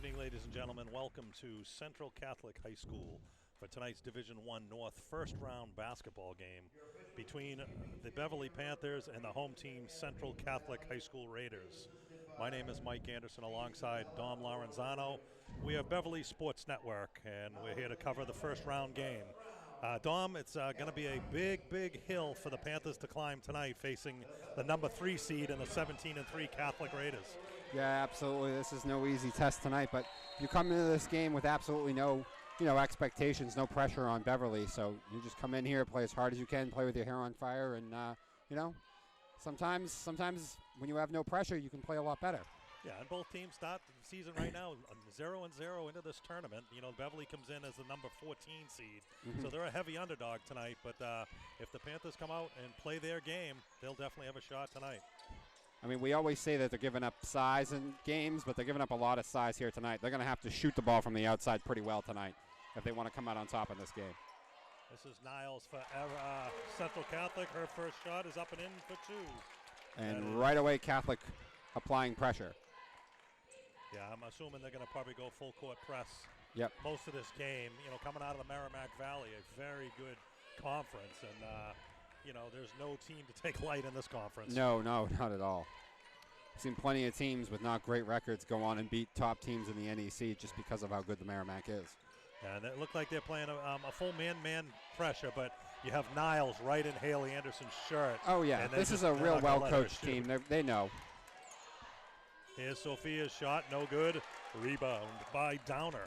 evening, ladies and gentlemen. Welcome to Central Catholic High School for tonight's Division I North first round basketball game between the Beverly Panthers and the home team Central Catholic High School Raiders. My name is Mike Anderson alongside Dom Lorenzano. We are Beverly Sports Network, and we're here to cover the first round game. Dom, it's going to be a big hill for the Panthers to climb tonight, facing the number 3 seed and the 17-3 Catholic Raiders. Yeah, absolutely. This is no easy test tonight, but you come into this game with absolutely no, expectations, no pressure on Beverly. So you just come in here, play as hard as you can, play with your hair on fire, and sometimes when you have no pressure, you can play a lot better. Yeah, and both teams start the season right now 0-0 into this tournament. Beverly comes in as the number 14 seed, so they're a heavy underdog tonight. But if the Panthers come out and play their game, they'll definitely have a shot tonight. I mean, we always say that they're giving up size in games, but they're giving up a lot of size here tonight. They're going to have to shoot the ball from the outside pretty well tonight if they want to come out on top in this game. This is Niles for Central Catholic. Her first shot is up and in for 2. And right away, Catholic applying pressure. Yeah, I'm assuming they're going to probably go full court press most of this game. Coming out of the Merrimack Valley, a very good conference, and there's no team to take light in this conference. No, not at all. I've seen plenty of teams with not great records go on and beat top teams in the NEC just because of how good the Merrimack is. And it looked like they're playing a full man pressure, but you have Niles right in Haley Anderson's shirt. Oh, yeah. This is a real well-coached team. They know. Here's Sophia's shot, no good. Rebound by Downer.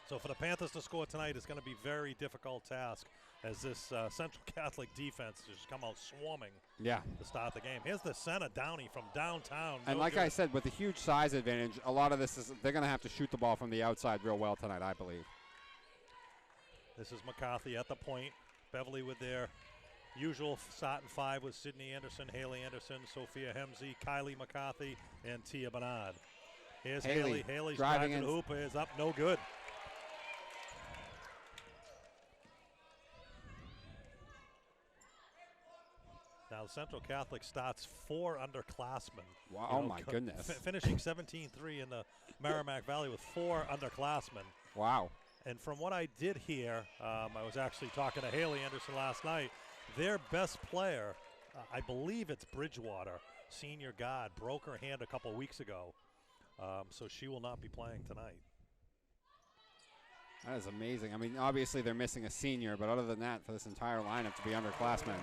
So for the Panthers to score tonight is going to be a very difficult task, as this Central Catholic defense just come out swarming to start the game. Here's the center, Downey, from downtown. And like I said, with the huge size advantage, a lot of this is they're going to have to shoot the ball from the outside real well tonight, I believe. This is McCarthy at the point. Beverly with their usual starting 5 with Sydney Anderson, Haley Anderson, Sophia Hemsey, Kylie McCarthy, and Tia Bernard. Here's Haley. Haley's driving to the hoop is up, no good. Now, Central Catholic starts 4 underclassmen. Wow, oh my goodness. Finishing 17-3 in the Merrimack Valley with 4 underclassmen. Wow. And from what I did hear, I was actually talking to Haley Anderson last night, their best player, I believe it's Bridgewater, senior guard, broke her hand a couple weeks ago. So she will not be playing tonight. That is amazing. I mean, obviously they're missing a senior, but other than that, for this entire lineup to be underclassmen.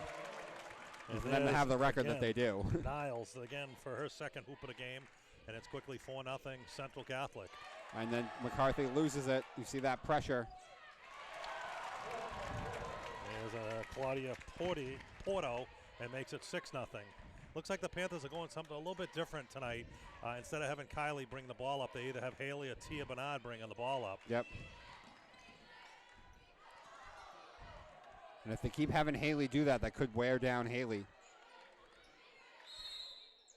And for them to have the record that they do. Niles, again, for her second hoop of the game, and it's quickly 4-0 Central Catholic. And then McCarthy loses it. You see that pressure. There's Claudia Porto, and makes it 6-0. Looks like the Panthers are going something a little bit different tonight. Instead of having Kylie bring the ball up, they either have Haley or Tia Bernard bringing the ball up. Yep. And if they keep having Haley do that, that could wear down Haley.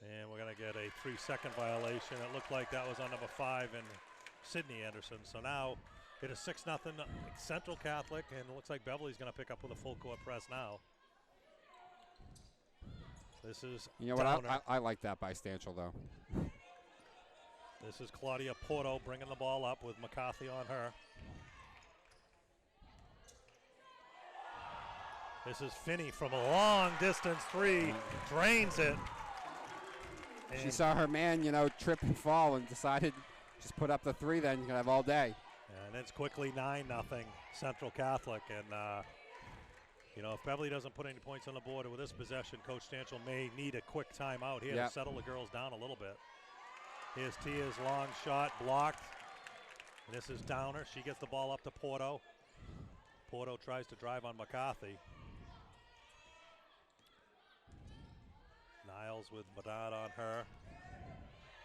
And we're going to get a 3-second violation. It looked like that was on number 5 and Sydney Anderson. So now it is 6-0 Central Catholic, and it looks like Beverly's going to pick up with a full court press now. This is what, I like that by Stanchel, though. This is Claudia Porto bringing the ball up with McCarthy on her. This is Finney from a long distance 3, drains it. And she saw her man, trip and fall and decided just put up the 3 then, you can have all day. And it's quickly 9-0 Central Catholic. And, if Beverly doesn't put any points on the board with this possession, Coach Stanchel may need a quick timeout here to settle the girls down a little bit. Here's Tia's long shot, blocked. And this is Downer. She gets the ball up to Porto. Porto tries to drive on McCarthy. Niles with Bernard on her.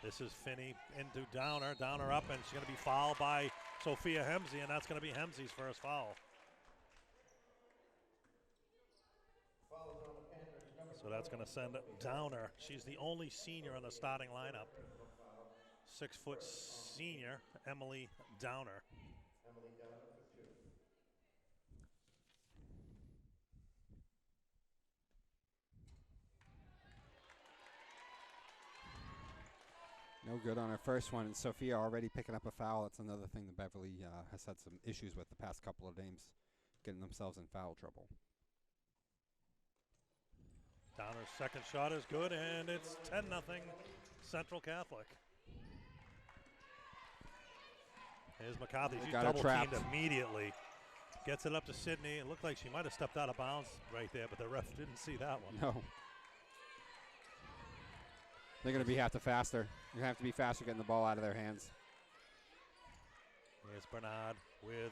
This is Finney into Downer. Downer up, and she's going to be fouled by Sophia Hemsey, and that's going to be Hemsey's first foul. So that's going to send Downer. She's the only senior on the starting lineup. 6-foot senior, Emily Downer. No No good on her first one. And Sophia already picking up a foul. That's another thing that Beverly has had some issues with the past couple of games, getting themselves in foul trouble. Downer's second shot is good, and it's 10-0 Central Catholic. Here's McCarthy. She's double-teamed immediately. Gets it up to Sydney. It looked like she might have stepped out of bounds right there, but the ref didn't see that one. No. They're going to be have to be faster getting the ball out of their hands. Here's Bernard with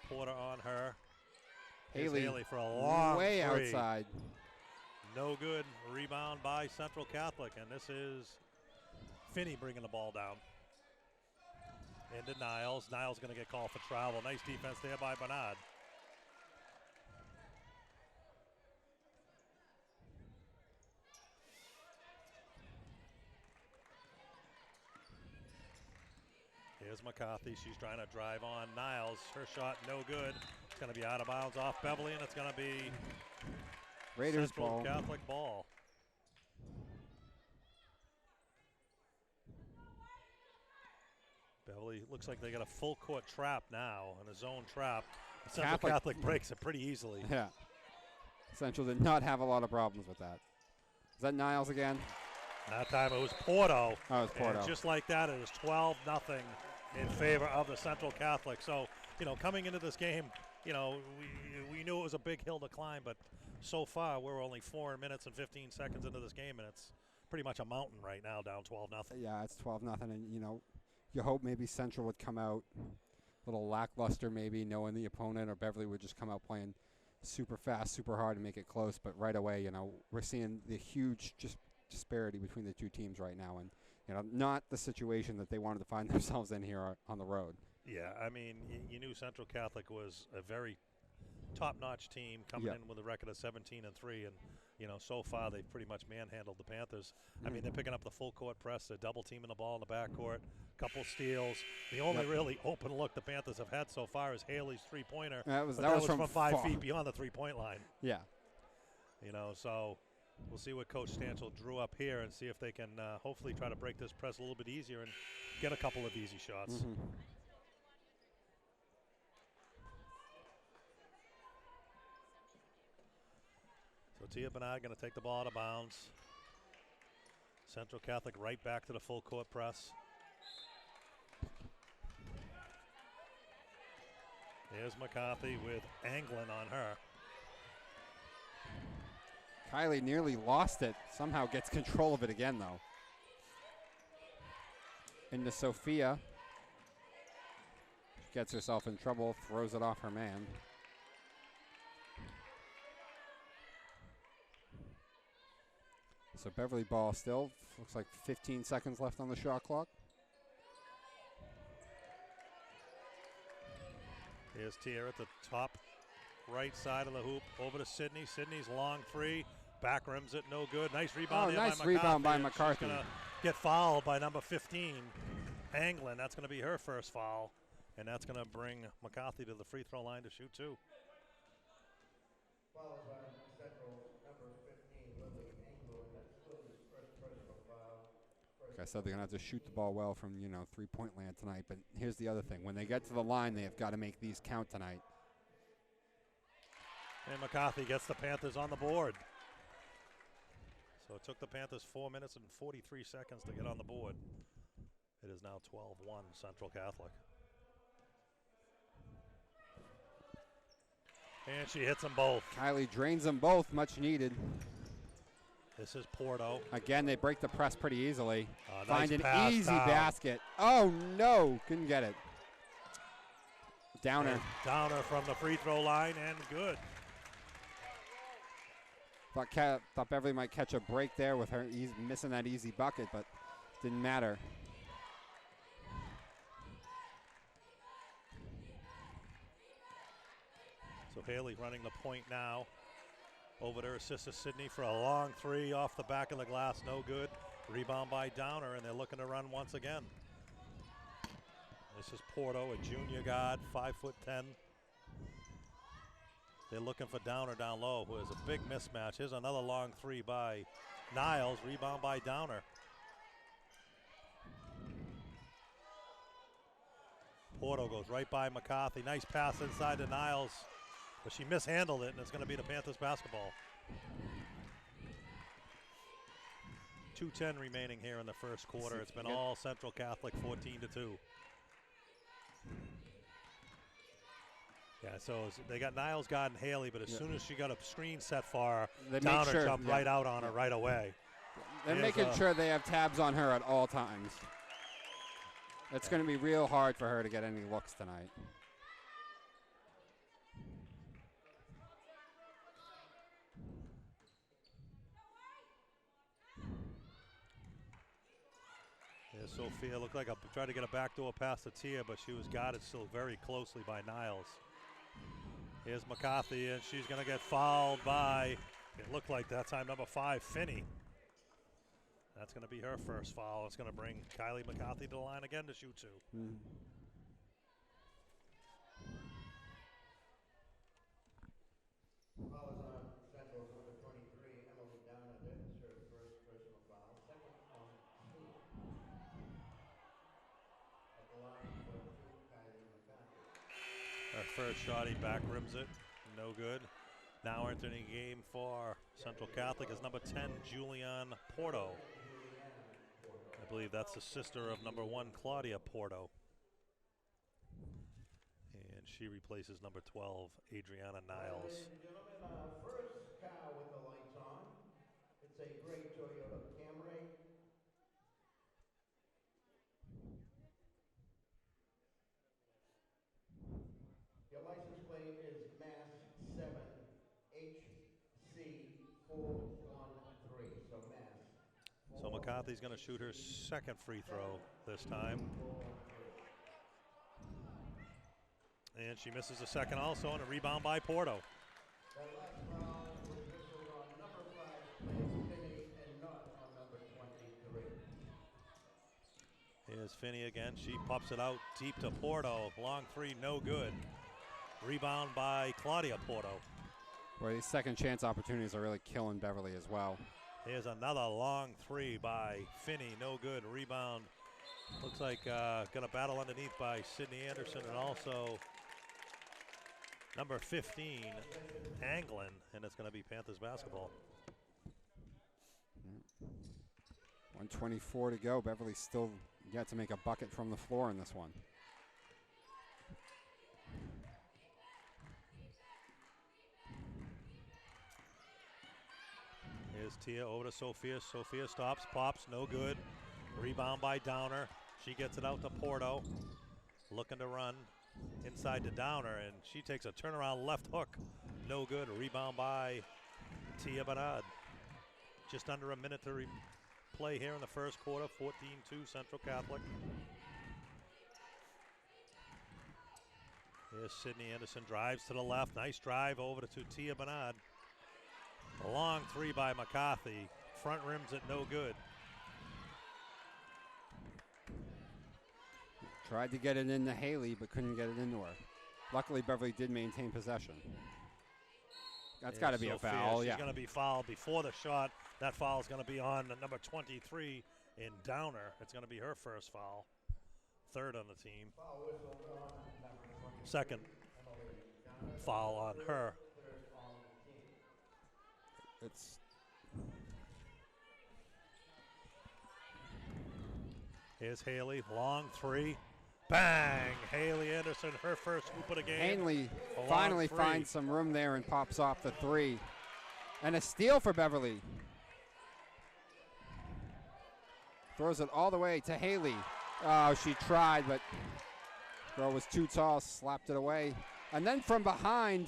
Porter on her. Haley for a long way three. Outside. No good. Rebound by Central Catholic, and this is Finney bringing the ball down. Into Niles. Niles going to get called for travel. Nice defense there by Bernard. Here's McCarthy. She's trying to drive on Niles. Her shot no good. It's going to be out of bounds off Beverly, and it's going to be Raiders Central ball. Catholic ball. Beverly looks like they got a full court trap now, and a zone trap. Central Catholic breaks it pretty easily. Yeah. Central did not have a lot of problems with that. Is that Niles again? That time it was Porto. Oh, it was Porto. And just like that, it is 12-0 in favor of the Central Catholic. So, coming into this game, we knew it was a big hill to climb, but so far we're only 4 minutes and 15 seconds into this game, and it's pretty much a mountain right now, down 12-0. Yeah, it's 12-0, and you hope maybe Central would come out a little lackluster, maybe knowing the opponent, or Beverly would just come out playing super fast, super hard, and make it close. But right away, we're seeing the huge disparity between the two teams right now, and not the situation that they wanted to find themselves in here on the road. Yeah, I mean, you knew Central Catholic was a very top-notch team coming in with a record of 17-3, and so far they've pretty much manhandled the Panthers. I mean, they're picking up the full court press, they're double teaming the ball in the backcourt, couple steals. The only really open look the Panthers have had so far is Haley's three-pointer. That was from 5 feet beyond the three-point line. Yeah. So we'll see what Coach Stanchel drew up here and see if they can hopefully try to break this press a little bit easier and get a couple of easy shots. So Tia Bernard going to take the ball out of bounds. Central Catholic right back to the full court press. Here's McCarthy with Anglin on her. Kylie nearly lost it. Somehow gets control of it again, though. Into Sophia. She gets herself in trouble, throws it off her man. So Beverly ball still. Looks like 15 seconds left on the shot clock. Here's Tia at the top right side of the hoop. Over to Sydney. Sydney's long three. Back rims it, no good. Nice rebound there nice by McCarthy. Rebound by McCarthy. She's going to get fouled by number 15, Anglin. That's going to be her first foul. And that's going to bring McCarthy to the free throw line to shoot two. Foul by Central, number 15, Lily Anglin. That's Lily's first personal foul. Like I said, they're going to have to shoot the ball well from, three-point land tonight. But here's the other thing. When they get to the line, they have got to make these count tonight. And McCarthy gets the Panthers on the board. So it took the Panthers 4 minutes and 43 seconds to get on the board. It is now 12-1 Central Catholic. And she hits them both. Kylie drains them both, much needed. This is Porto. Again, they break the press pretty easily. Nice Find pass an easy down. basket. Oh, no, couldn't get it. Downer. And Downer from the free throw line, and good. Thought Beverly might catch a break there with her missing that easy bucket, but didn't matter. So Haley running the point now. Over to her sister Sydney for a long three off the back of the glass, no good. Rebound by Downer, and they're looking to run once again. This is Porto, a junior guard, 5'10". They're looking for Downer down low, who has a big mismatch. Here's another long three by Niles. Rebound by Downer. Porto goes right by McCarthy. Nice pass inside to Niles, but she mishandled it, and it's going to be the Panthers basketball. 2:10 remaining here in the first quarter. It's been all Central Catholic, 14-2. Yeah, so they got Niles, God, and Haley, but as soon as she got a screen set for her, Downer jumped right out on her right away. They're making sure they have tabs on her at all times. It's going to be real hard for her to get any looks tonight. Yeah, Sophia looked like tried to get a backdoor pass to Tia, but she was guarded still very closely by Niles. Here's McCarthy, and she's going to get fouled by, it looked like that time, number 5, Finney. That's going to be her first foul. It's going to bring Kylie McCarthy to the line again to shoot 2. Foul is on Central's number 23, Emily Downer. That is her first personal foul. Second on Tia. At the line for 2, Kylie McCarthy. Her first shot, he back rims it. No good. Now entering the game for Central Catholic is number 10, Julianne Porto. I believe that's the sister of number 1, Claudia Porto. And she replaces number 12, Adriana Niles. Ladies and gentlemen, first car with the lights on. It's a gray Toyota Camry. Your license plate is Mass 7HC413. So Mass. So McCarthy's going to shoot her second free throw this time. And she misses a second also, and a rebound by Porto. That last foul was whistled on number 5, Finney, and not on number 23. Here's Finney again. She pops it out deep to Porto. Long 3, no good. Rebound by Claudia Porto. Boy, these second chance opportunities are really killing Beverly as well. Here's another long 3 by Finney, no good. Rebound. Looks like got a battle underneath by Sydney Anderson, and also number 15, Anglin, and it's going to be Panthers basketball. 1:24 to go. Beverly still yet to make a bucket from the floor in this one. Here's Tia over to Sophia. Sophia stops, pops, no good. Rebound by Downer. She gets it out to Porto. Looking to run inside to Downer, and she takes a turnaround left hook. No good. Rebound by Tia Bernard. Just under a minute to play here in the first quarter. 14-2 Central Catholic. Here's Sydney Anderson, drives to the left. Nice drive over to Tia Bernard. A long 3 by McCarthy. Front rims it, no good. Tried to get it into Haley, but couldn't get it into her. Luckily, Beverly did maintain possession. That's got to be Sophia, a foul, she's going to be fouled before the shot. That foul is going to be on number 23 in Downer. It's going to be her first foul. Third on the team. Foul whistled on number 23. Second Emily Downer. foul on her. Third on the team. It's Here's Haley, long 3. Bang! Haley Anderson, her first hoop of the game. Hanley finally finds some room there and pops off the 3. And a steal for Beverly. Throws it all the way to Haley. Oh, she tried, but girl was too tall, slapped it away. And then from behind,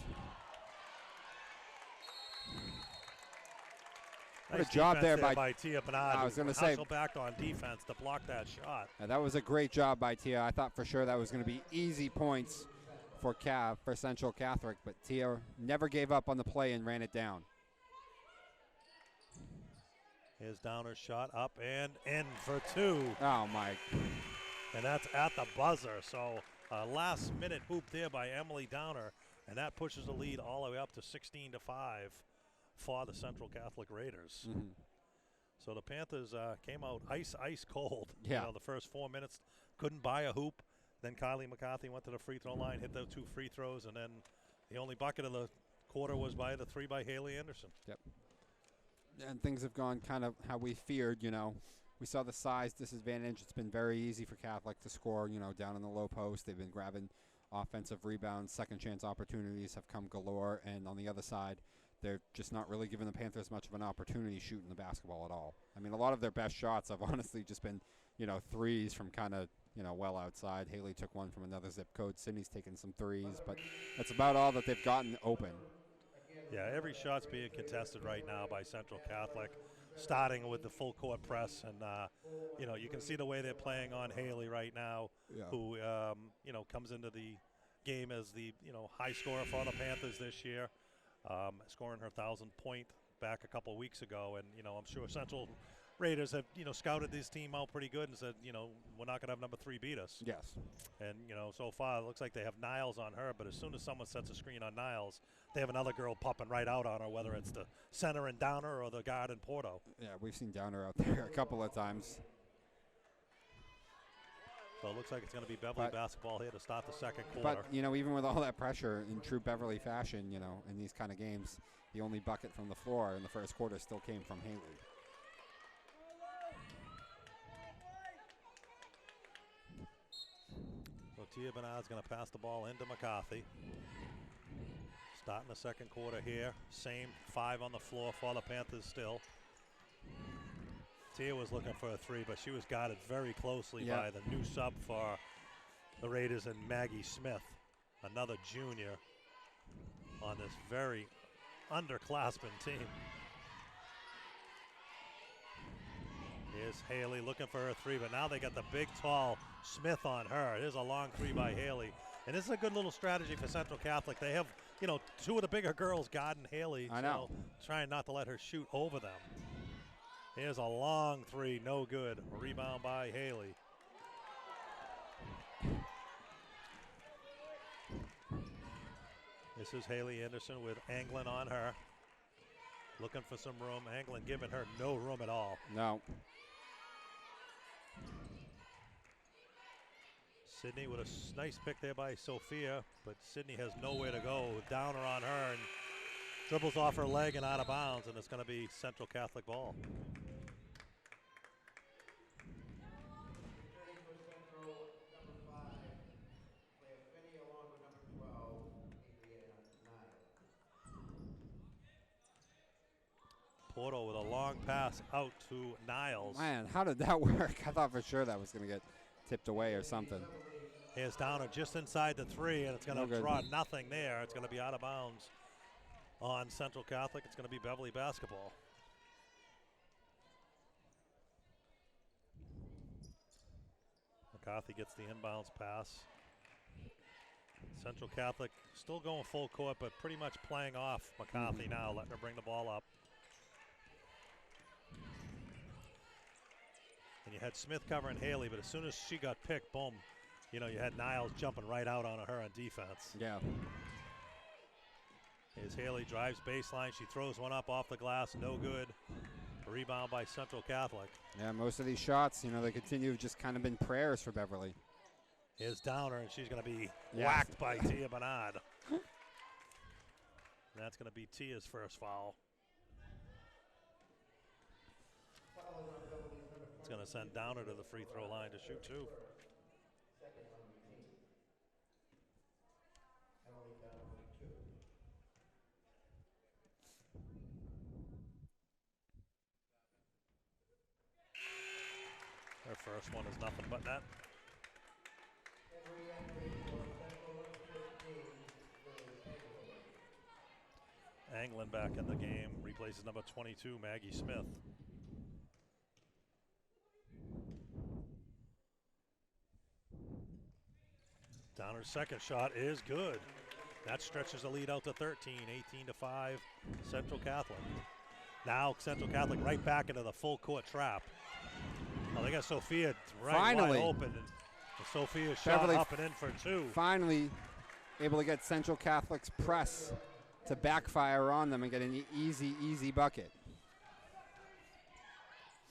what Nice a job there by Tia Bernard. I was going to say, back on defense to block that shot. that was a great job by Tia. I thought for sure that was going to be easy points for Central Catholic, but Tia never gave up on the play and ran it down. Here's Downer's shot up and in for 2. Oh, my. And that's at the buzzer. So a last-minute hoop there by Emily Downer, and that pushes the lead all the way up to 16-5 for the Central Catholic Raiders. Mm-hmm. So the Panthers came out ice cold. Yeah. The first 4 minutes, couldn't buy a hoop. Then Kylie McCarthy went to the free throw line, hit those 2 free throws, and then the only bucket of the quarter was by the 3 by Haley Anderson. Yep. And things have gone kind of how we feared, you know. We saw the size disadvantage. It's been very easy for Catholic to score, you know, down in the low post. They've been grabbing offensive rebounds. Second chance opportunities have come galore. And on the other side, they're just not really giving the Panthers much of an opportunity shooting the basketball at all. I mean, a lot of their best shots have honestly just been, you know, threes from kind of, you know, well outside. Haley took one from another zip code. Sydney's taken some threes. But that's about all that they've gotten open. Yeah, every shot's being contested right now by Central Catholic, starting with the full court press. And, you know, you can see the way they're playing on Haley right now, who, you know, comes into the game as the, you know, high scorer for the Panthers this year, scoring her 1,000-point back a couple weeks ago. And, you know, I'm sure Central Raiders have, you know, scouted this team out pretty good and said, you know, we're not going to have number 3 beat us. Yes. And, you know, so far it looks like they have Niles on her, but as soon as someone sets a screen on Niles, they have another girl popping right out on her, whether it's the center and Downer or the guard and Porto. Yeah, we've seen Downer out there a couple of times. So it looks like it's going to be Beverly basketball here to start the second quarter. But, you know, even with all that pressure in true Beverly fashion, you know, in these kind of games, the only bucket from the floor in the first quarter still came from Haley. So Tia Bernard's going to pass the ball into McCarthy. Starting the second quarter here. Same 5 on the floor for the Panthers still. Tia was looking for a 3, but she was guarded very closely by the new sub for the Raiders and Maggie Smith, another junior on this very underclassmen team. Here's Haley looking for her 3, but now they got the big, tall Smith on her. Here's a long 3 by Haley. And this is a good little strategy for Central Catholic. They have, you know, 2 of the bigger girls guarding Haley. I know. So trying not to let her shoot over them. Here's a long 3, no good. Rebound by Haley. This is Haley Anderson with Anglin on her. Looking for some room. Anglin giving her no room at all. No. Sydney with a nice pick there by Sophia, but Sydney has nowhere to go. Downer on her and dribbles off her leg and out of bounds, and it's going to be Central Catholic ball. Porto with a long pass out to Niles. Man, how did that work? I thought for sure that was going to get tipped away or something. Here's Downer just inside the 3, and it's going to draw nothing there. It's going to be out of bounds on Central Catholic. It's going to be Beverly basketball. McCarthy gets the inbounds pass. Central Catholic still going full court, but pretty much playing off McCarthy now, letting her bring the ball up. And you had Smith covering Haley, but as soon as she got picked, boom, you know, you had Niles jumping right out on her on defense. Yeah. As Haley drives baseline, she throws one up off the glass, no good. A rebound by Central Catholic. Yeah, most of these shots, you know, they continue just kind of been prayers for Beverly. Here's Downer, and she's going to be whacked by Tia Bernard. That's going to be Tia's first foul. It's going to send Downer to the free throw line to shoot 2. Her first one is nothing but net. Anglin back in the game, replaces number 22, Maggie Smith. Downer's second shot is good. That stretches the lead out to 13, 18-5, Central Catholic. Now Central Catholic right back into the full court trap. Oh, they got Sophia wide open. And Sophia shot Beverly up and in for 2. Finally able to get Central Catholic's press to backfire on them and get an easy bucket.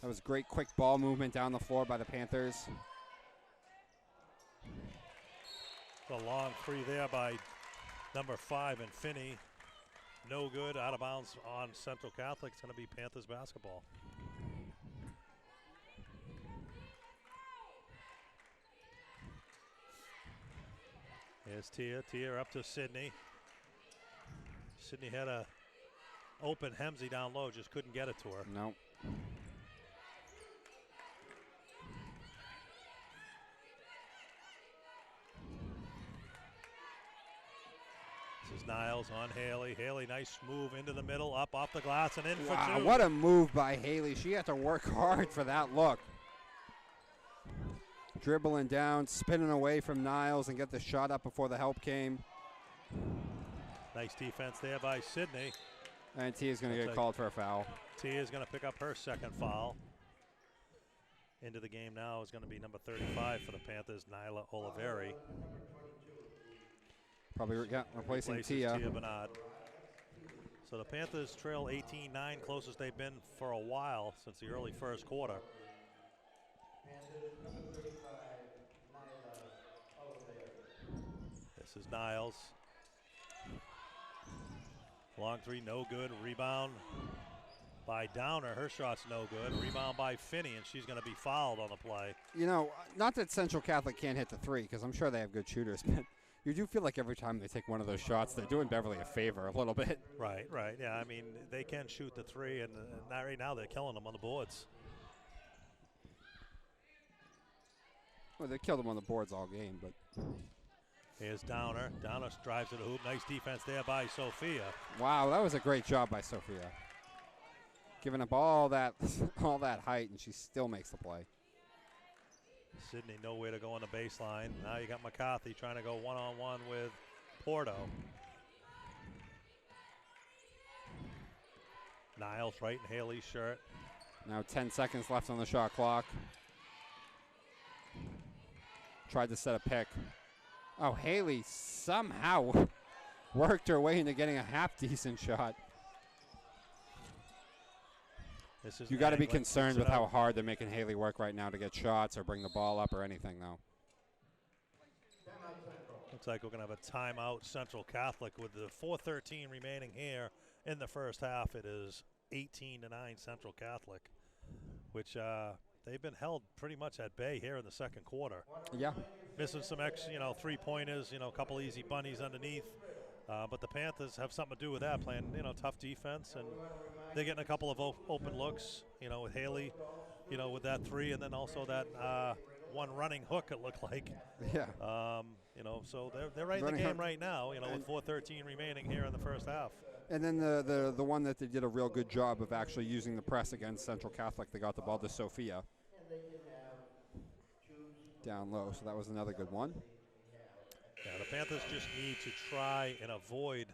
That was great quick ball movement down the floor by the Panthers. The long three there by number 5 and Finney. No good, out of bounds on Central Catholic. It's going to be Panthers basketball. Here's Tia. Tia up to Sydney. Sydney had a open Hemsey down low, just couldn't get it to her. Nope. This is Niles on Haley. Haley, nice move into the middle, up off the glass and in for Wow, two. what a move by Haley. She had to work hard for that look. Dribbling down, spinning away from Niles and get the shot up before the help came. Nice defense there by Sydney. And Tia's going to get called for a foul. Tia is going to pick up her second foul. Into the game now is going to be number 35 for the Panthers, Nyla Oliveri. Probably replacing Tia. Tia Bernard. So the Panthers trail 18-9, closest they've been for a while since the early first quarter. This is Niles. Long three, no good. Rebound by Downer. Her shot's no good. Rebound by Finney, and she's going to be fouled on the play. You know, not that Central Catholic can't hit the three, because I'm sure they have good shooters, but you do feel like every time they take one of those shots, they're doing Beverly a favor a little bit. Right. Yeah, I mean, they can shoot the three, and right now they're killing them on the boards. Well, they killed them on the boards all game, but... Here's Downer. Downer drives to the hoop. Nice defense there by Sophia. Wow, that was a great job by Sophia. Giving up all that height, and she still makes the play. Sydney nowhere to go on the baseline. Now you got McCarthy trying to go one-on-one with Porto. Niles right in Haley's shirt. Now 10 seconds left on the shot clock. Tried to set a pick. Oh, Haley somehow worked her way into getting a half-decent shot. You got to be concerned with how hard they're making Haley work right now to get shots or bring the ball up or anything, though. Looks like we're going to have a timeout, Central Catholic, with the 4:13 remaining here in the first half. It is 18-9 Central Catholic, which they've been held pretty much at bay here in the second quarter. Yeah. Missing some three-pointers, a couple easy bunnies underneath. But the Panthers have something to do with that, playing, tough defense, and they're getting a couple of open looks, with Haley, with that three, and then also that one running hook, it looked like. Yeah. So they're right in the game right now, with 4:13 remaining here in the first half. And then the one that they did a real good job of actually using the press against Central Catholic, they got the ball to Sophia down low, so that was another good one. Yeah, the Panthers just need to try and avoid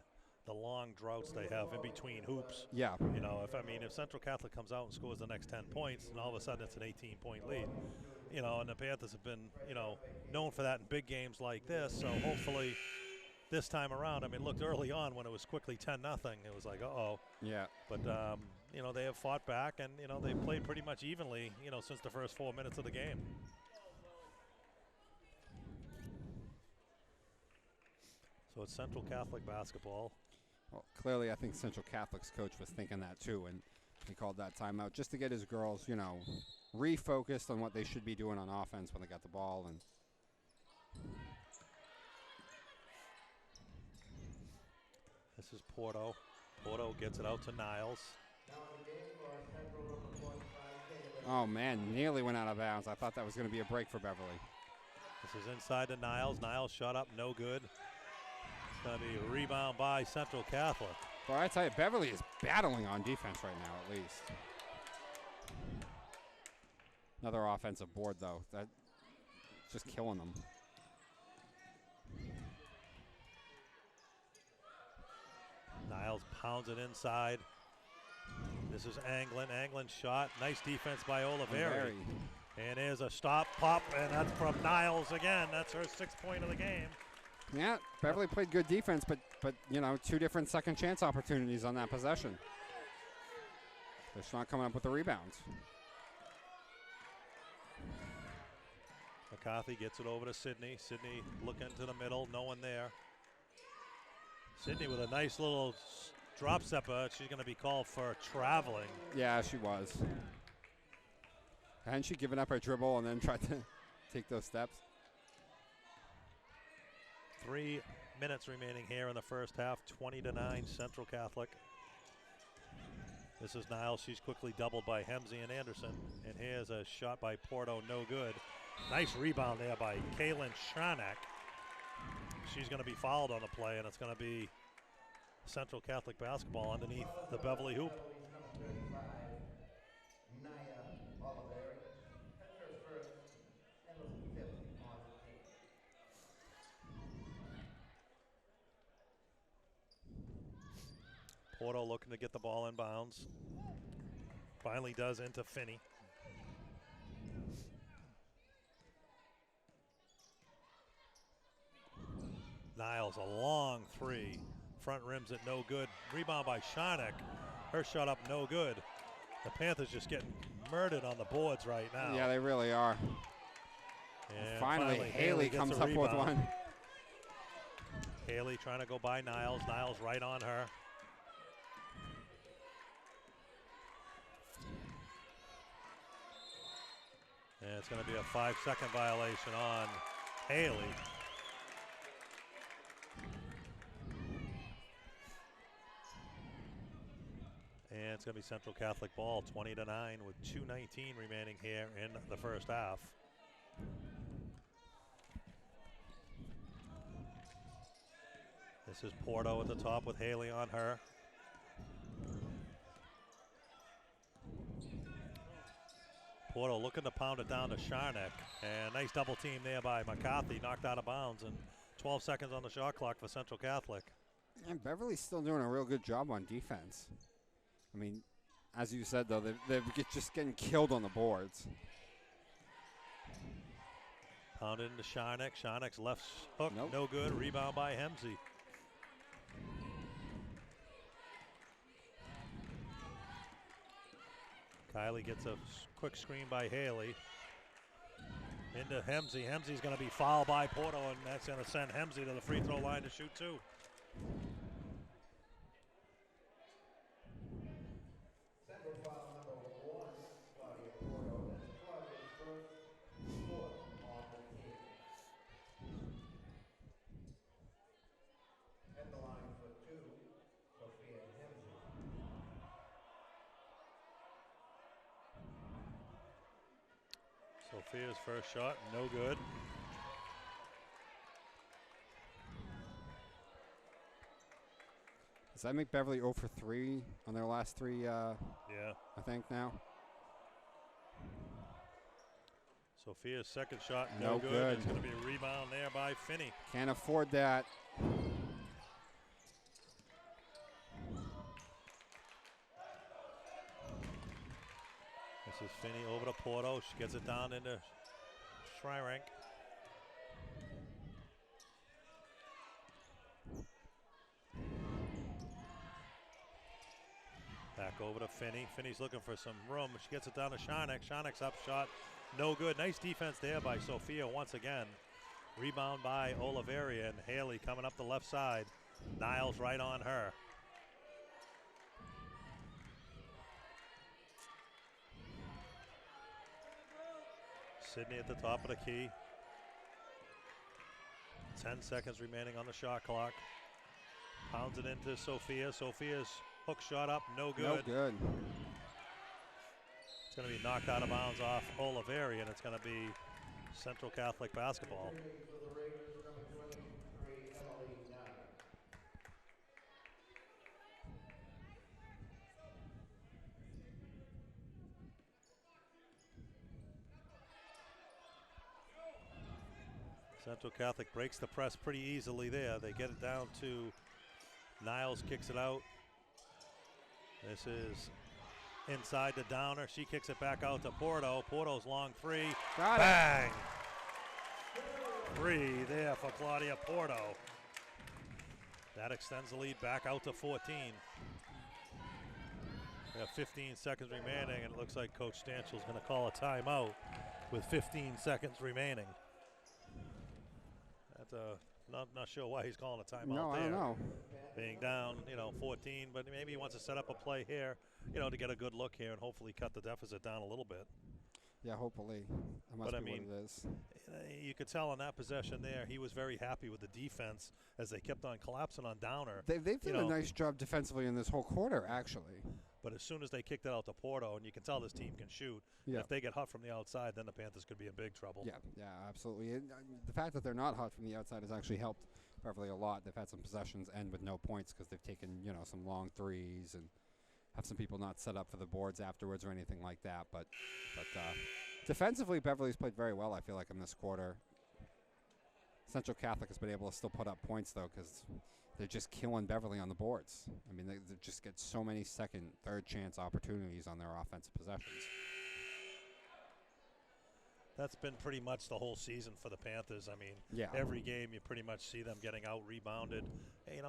the long droughts they have in between hoops. Yeah. If Central Catholic comes out and scores the next 10 points, and all of a sudden it's an 18-point lead, and the Panthers have been, known for that in big games like this. So hopefully this time around, looked early on when it was quickly 10-0, it was like, uh-oh. Yeah. But, they have fought back, and, they've played pretty much evenly, since the first 4 minutes of the game. So it's Central Catholic basketball. Well, clearly I think Central Catholic's coach was thinking that too, and he called that timeout just to get his girls, refocused on what they should be doing on offense when they got the ball. And this is Porto. Porto gets it out to Niles. Oh man, nearly went out of bounds. I thought that was going to be a break for Beverly. This is inside to Niles. Niles shot up, no good. Going to be a rebound by Central Catholic. Well, I tell you, Beverly is battling on defense right now, at least. Another offensive board, though. That's just killing them. Niles pounds it inside. This is Anglin. Anglin shot. Nice defense by Oliveri. And there's a stop, pop, and that's from Niles again. That's her 6th point of the game. Yeah, Beverly played good defense, but two different second chance opportunities on that possession. They're just not coming up with the rebounds. McCarthy gets it over to Sydney. Sydney looking to the middle, no one there. Sydney with a nice little drop stepper. She's going to be called for traveling. Yeah, she was. Hadn't she given up her dribble and then tried to take those steps? 3 minutes remaining here in the first half, 20-9 Central Catholic. This is Niles. She's quickly doubled by Hemsey and Anderson. And here's a shot by Porto, no good. Nice rebound there by Kaylin Sharnak. She's going to be fouled on the play, and it's going to be Central Catholic basketball underneath the Beverly hoop. Porto looking to get the ball in bounds. Finally does into Finney. Niles, a long three. Front rims it, no good. Rebound by Sharnak. Her shot up, no good. The Panthers just getting murdered on the boards right now. Yeah, they really are. And finally Haley gets comes a up with rebound. one. Haley trying to go by Niles. Niles right on her. And it's going to be a 5-second violation on Haley. And it's going to be Central Catholic ball, 20-9 with 2:19 remaining here in the first half. This is Porto at the top with Haley on her. Porto looking to pound it down to Sharnak. And nice double team there by McCarthy, knocked out of bounds. And 12 seconds on the shot clock for Central Catholic. And Beverly's still doing a real good job on defense. I mean, as you said, though, they're just getting killed on the boards. Pounded into Sharnak. Sharnak's left hook, Nope. no good. Rebound by Hemsey. Kylie gets a quick screen by Haley. Into Hemsey. Hemsey's going to be fouled by Porto, and that's going to send Hemsey to the free throw line to shoot two. Central foul number 1, Claudia Porto. That's Claudia's first fourth on the team. At the line for 2, Sophia Hemsey. Sophia's first shot, no good. Does that make Beverly 0 for 3 on their last three, Yeah. I think, now? Sophia's second shot, No no good. good. It's going to be a rebound there by Finney. Can't afford that. This is Finney over to Porto. She gets it down into Schreirank. Back over to Finney. Finney's looking for some room. She gets it down to Sharnak. Sharnak's up shot. No good. Nice defense there by Sophia once again. Rebound by Oliveri, and Haley coming up the left side. Niles right on her. Sydney at the top of the key. 10 seconds remaining on the shot clock. Pounds it into Sophia. Sophia's hook shot up, no good. No good. It's going to be knocked out of bounds off Oliveri, and it's going to be Central Catholic basketball. For the Raiders, number 23, Emily Nye. Central Catholic breaks the press pretty easily there. They get it down to Niles, kicks it out. This is inside to Downer. She kicks it back out to Porto. Porto's long three. Got it. Bang! Three there for Claudia Porto. That extends the lead back out to 14. We have 15 seconds remaining, and it looks like Coach Stanchell's going to call a timeout with 15 seconds remaining. That's not sure why he's calling a timeout No, there. I don't know. Being down, 14, but maybe he wants to set up a play here, to get a good look here and hopefully cut the deficit down a little bit. Yeah, hopefully. That must But, be what it is. You could tell on that possession there, he was very happy with the defense as they kept on collapsing on Downer. They've done a nice job defensively in this whole quarter, actually. But as soon as they kicked it out to Porto, and you can tell this team can shoot, Yeah. if they get hot from the outside, then the Panthers could be in big trouble. Yeah, absolutely. And, the fact that they're not hot from the outside has actually helped Beverly a lot. They've had some possessions end with no points because they've taken, some long threes and have some people not set up for the boards afterwards or anything like that. But defensively, Beverly's played very well, I feel like, in this quarter. Central Catholic has been able to still put up points, though, because they're just killing Beverly on the boards. I mean, they just get so many second, third chance opportunities on their offensive possessions. That's been pretty much the whole season for the Panthers. I mean, Yeah. every game you pretty much see them getting out-rebounded.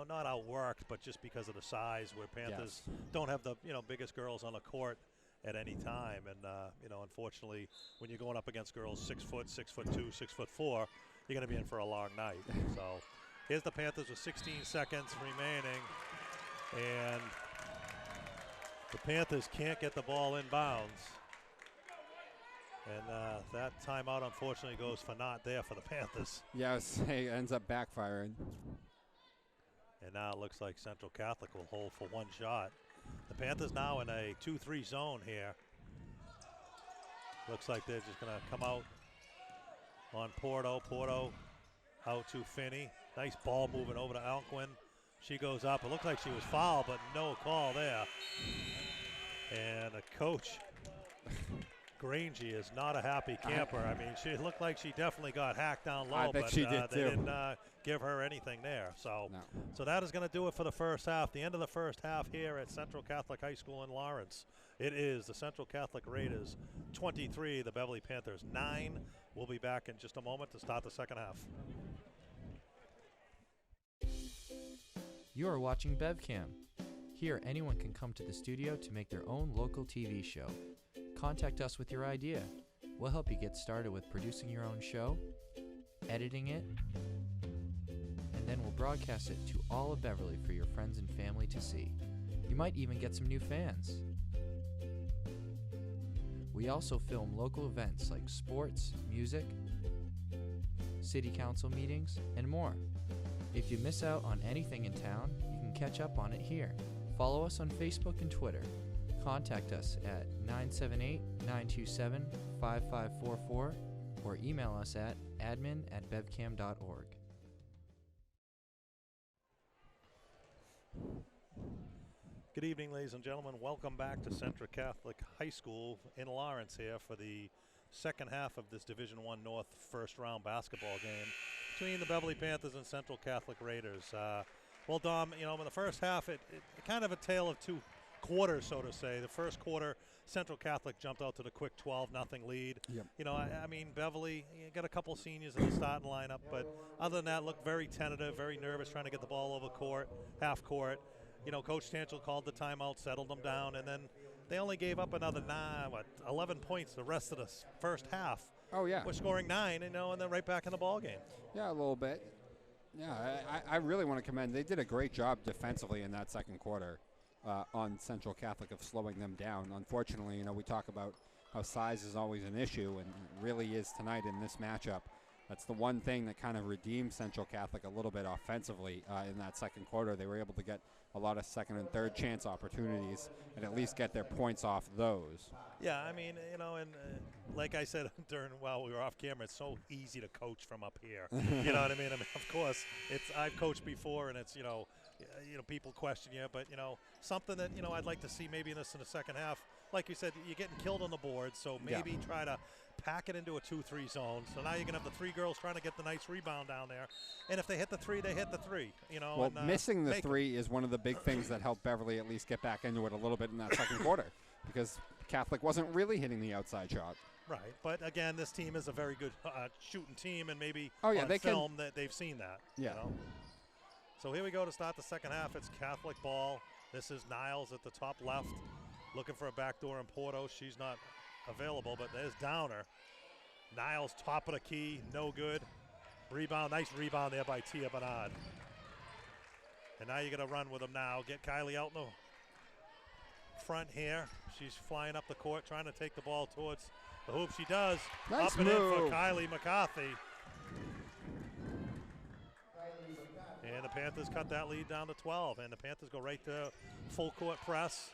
Not outworked, but just because of the size where Panthers don't have the, biggest girls on the court at any time. And, unfortunately, when you're going up against girls 6 foot, 6'2", 6'4", you're going to be in for a long night. So here's the Panthers with 16 seconds remaining. And the Panthers can't get the ball in bounds. And that timeout, unfortunately, goes for naught there for the Panthers. Yes, it ends up backfiring. And now it looks like Central Catholic will hold for one shot. The Panthers now in a 2-3 zone here. Looks like they're just going to come out on Porto. Porto out to Finney. Nice ball moving over to Alquin. She goes up. It looks like she was fouled, but no call there. And the coach, Grangy, is not a happy camper. I mean, she looked like she definitely got hacked down low, I bet but she did they too. didn't give her anything there. So, No. so that is going to do it for the first half. The end of the first half here at Central Catholic High School in Lawrence. It is the Central Catholic Raiders 23, the Beverly Panthers 9. We'll be back in just a moment to start the second half. You are watching BevCam. Here, anyone can come to the studio to make their own local TV show. Contact us with your idea. We'll help you get started with producing your own show, editing it, and then we'll broadcast it to all of Beverly for your friends and family to see. You might even get some new fans. We also film local events like sports, music, city council meetings, and more. If you miss out on anything in town, you can catch up on it here. Follow us on Facebook and Twitter. Contact us at 978-927-5544 or email us at admin@bevcam.org. Good evening, ladies and gentlemen. Welcome back to Central Catholic High School in Lawrence here for the second half of this Division I North first-round basketball game between the Beverly Panthers and Central Catholic Raiders. Well, Dom, in the first half, it kind of a tale of two quarters, so to say. The first quarter, Central Catholic jumped out to the quick 12-0 lead. Yep. I mean, Beverly, you got a couple seniors in the starting lineup, but other than that, looked very tentative, very nervous, trying to get the ball over court, half court. Coach Stanchel called the timeout, settled them down, and then they only gave up another 11 points the rest of the first half. Oh, yeah. We're scoring 9, and then right back in the ball game. Yeah, a little bit. Yeah, I really want to commend. They did a great job defensively in that second quarter on Central Catholic of slowing them down. Unfortunately, we talk about how size is always an issue, and it really is tonight in this matchup. That's the one thing that kind of redeemed Central Catholic a little bit offensively in that second quarter. They were able to get a lot of second and third chance opportunities and at least get their points off those. Yeah, I mean, and like I said while we were off camera, it's so easy to coach from up here. You know what I mean? I mean, of course, I've coached before, and it's people question you, but something that I'd like to see maybe in the second half. Like you said, you're getting killed on the board, so maybe try to pack it into a 2-3 zone. So now you're going to have the three girls trying to get the nice rebound down there. And if they hit the three, they hit the three. Well, missing the three is one of the big things that helped Beverly at least get back into it a little bit in that second quarter, because Catholic wasn't really hitting the outside shot. Right, but again, this team is a very good shooting team, and maybe on they film that they've seen that. Yeah. So here we go to start the second half. It's Catholic ball. This is Niles at the top left, looking for a backdoor in Porto. She's not available, but there's Downer. Niles top of the key, no good. Rebound, nice rebound there by Tia Bernard. And now you got to run with them now. Get Kylie out in the front here. She's flying up the court, trying to take the ball towards the hoop. She does. Nice up and move. in for Kylie McCarthy. And the Panthers cut that lead down to 12. And the Panthers go right to full court press.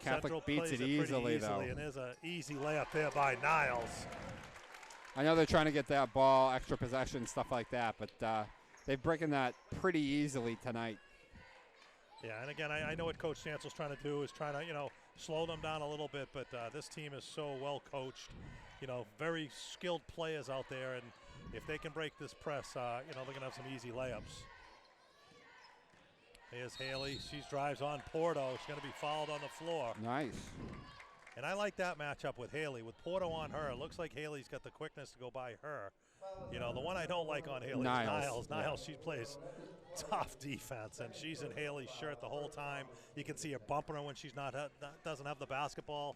Catholic Central beats plays it easily, though. And there's an easy layup there by Niles. I know they're trying to get that ball, extra possession, stuff like that, but they're breaking that pretty easily tonight. Yeah, and again, I know what Coach Stansel's trying to do is trying to, slow them down a little bit, but this team is so well coached, very skilled players out there, and if they can break this press, they're going to have some easy layups. Here's Haley. She drives on Porto. She's going to be fouled on the floor. Nice. And I like that matchup with Haley. With Porto on her, it looks like Haley's got the quickness to go by her. The one I don't like on Haley is Niles. Niles, she plays tough defense, and she's in Haley's shirt the whole time. You can see her bumping her when she's doesn't have the basketball.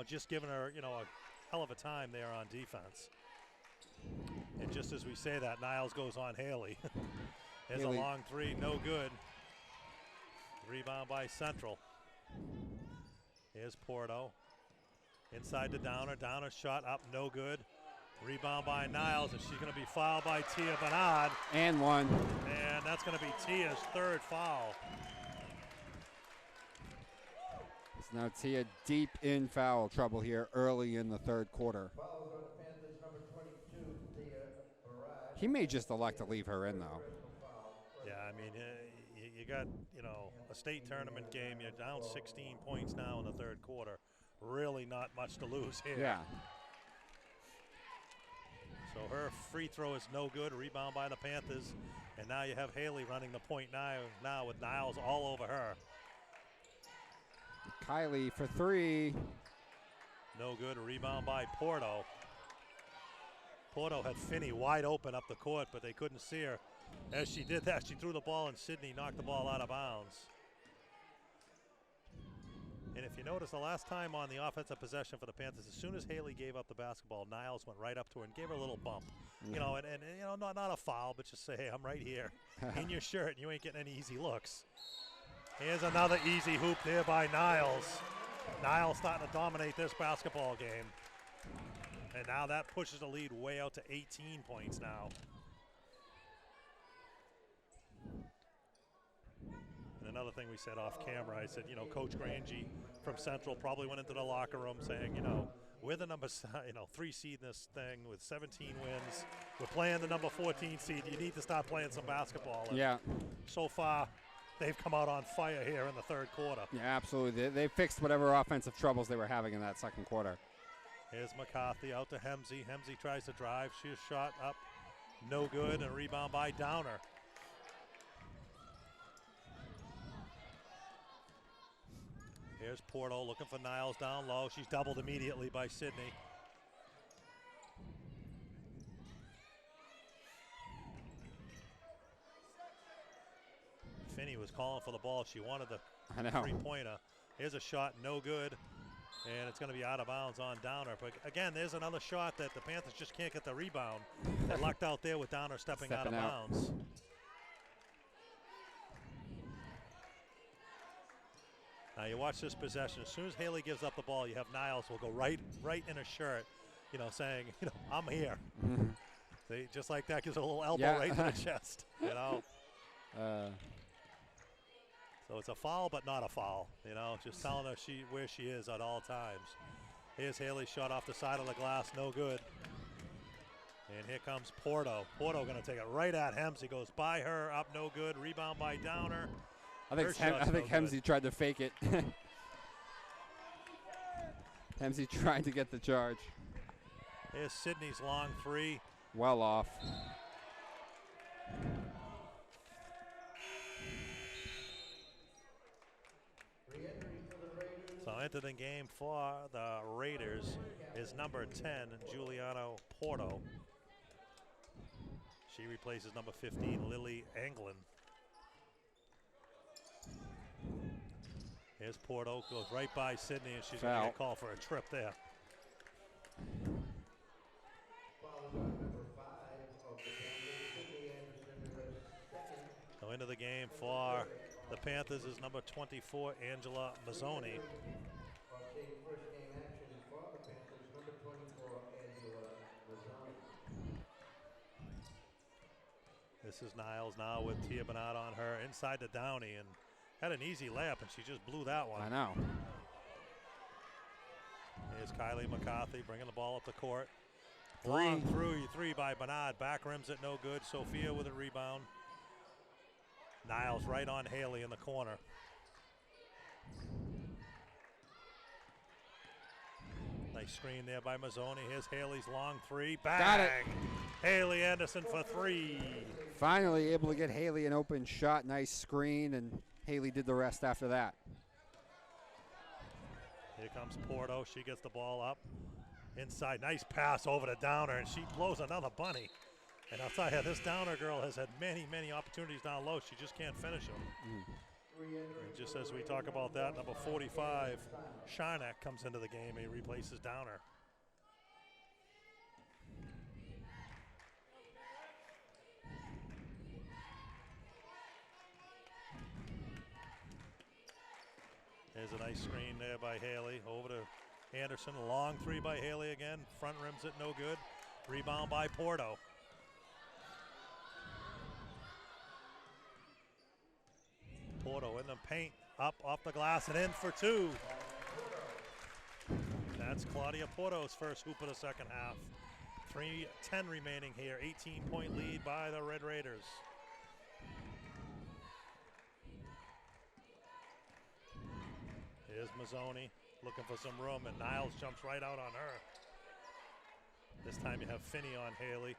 Just giving her, a hell of a time there on defense. And just as we say that, Niles goes on Haley. There's a long three, no good. Rebound by Central. Here's Porto. Inside to Downer. Downer's shot up, no good. Rebound by Niles, and she's going to be fouled by Tia Bernard. And one. And that's going to be Tia's third foul. So now Tia deep in foul trouble here early in the third quarter. Fouls on the Panthers, number 22, Tia Bernard. He may just elect to leave her in, though. Yeah, I mean, you got, a state tournament game. You're down 16 points now in the third quarter. Really not much to lose here. Yeah. So her free throw is no good. Rebound by the Panthers. And now you have Haley running the point now with Niles all over her. Kylie for three. No good. Rebound by Porto. Porto had Finney wide open up the court, but they couldn't see her. As she did that, she threw the ball, and Sydney knocked the ball out of bounds. And if you notice, the last time on the offensive possession for the Panthers, as soon as Haley gave up the basketball, Niles went right up to her and gave her a little bump. And not a foul, but just say, hey, I'm right here in your shirt, and you ain't getting any easy looks. Here's another easy hoop there by Niles. Niles starting to dominate this basketball game. And now that pushes the lead way out to 18 points now. And another thing we said off camera, I said, Coach Grangie from Central probably went into the locker room saying, we're the number 3 seed in this thing with 17 wins. We're playing the number 14 seed. You need to start playing some basketball. And Yeah. so far, they've come out on fire here in the third quarter. Yeah, absolutely. They fixed whatever offensive troubles they were having in that second quarter. Here's McCarthy out to Hemsey. Hemsey tries to drive. She's shot up, no good, and a rebound by Downer. Here's Porto looking for Niles down low. She's doubled immediately by Sydney. Finney was calling for the ball. She wanted the three-pointer. Here's a shot, no good. And it's going to be out of bounds on Downer. But again, there's another shot that the Panthers just can't get the rebound. They lucked out there with Downer stepping out of bounds. Now you watch this possession. As soon as Haley gives up the ball, you have Niles will go right in her shirt, saying, I'm here. See, just like that, gives her a little elbow right to the chest, So it's a foul, but not a foul. Just telling her where she is at all times. Here's Haley's shot off the side of the glass, no good. And here comes Porto. Porto going to take it right at Hemsey. Goes by her, up no good. Rebound by Downer. I think Hemsey tried to fake it. Hemsey trying to get the charge. Here's Sydney's long three. Well off. So into the game for the Raiders is number 10, Giuliano Porto. She replaces number 15, Lily Anglin. Here's Porto, goes right by Sydney, and she's going to get called for a trip there. Foul on number 5 of the So into the game for the Panthers is number 24, Angela Mazzoni. Offstage first game action for the Panthers, number 24, Angela Mazzoni. This is Niles now with Tia Bernard on her inside to Downey, and had an easy layup, and she just blew that one. I know. Here's Kylie McCarthy bringing the ball up the court. Three. Long three by Bernard. Back rims it no good. Sophia with a rebound. Niles right on Haley in the corner. Nice screen there by Mazzoni. Here's Haley's long three. Bang! Got it. Haley Anderson for three. Finally able to get Haley an open shot. Nice screen, and Haley did the rest after that. Here comes Porto. She gets the ball up. Inside, nice pass over to Downer, and she blows another bunny. And I'll tell you, this Downer girl has had many opportunities down low. She just can't finish them. And just as we talk about that, number 45, Sharnak comes into the game. He replaces Downer. There's a nice screen there by Haley. Over to Anderson. Long three by Haley again. Front rims it no good. Rebound by Porto. Porto in the paint. Up off the glass and in for two. That's Claudia Porto's first hoop of the second half. 3:10 remaining here. 18-point lead by the Red Raiders. Here's Mazzoni looking for some room, and Niles jumps right out on her. This time you have Finney on Haley.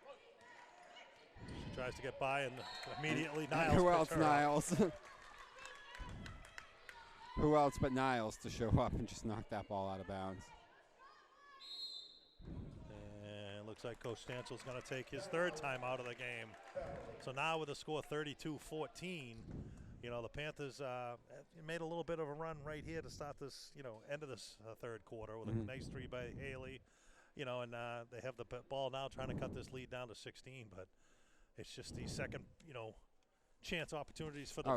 She tries to get by, and immediately Niles. Who picks else, her up. Niles? Who else but Niles to show up and just knock that ball out of bounds? And looks like Coach Stansel's going to take his third time out of the game. So now with a score 32-14, you know, the Panthers made a little bit of a run right here to start this, end of this third quarter with a nice three by Haley, and they have the ball now trying to cut this lead down to 16, but it's just the second, chance opportunities for the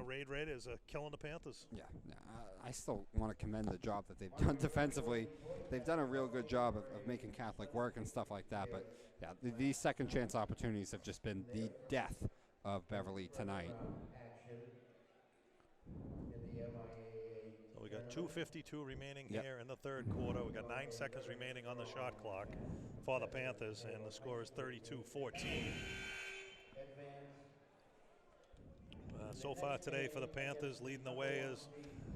Raid Raiders killing the Panthers. Yeah, I still want to commend the job that they've done defensively. They've done a real good job of making Catholic work and stuff like that, but yeah, these second chance opportunities have just been the death of Beverly tonight. So we got 2:52 remaining here in the third quarter. We got 9 seconds remaining on the shot clock for the Panthers, and the score is 32-14. So far today for the Panthers, leading the way is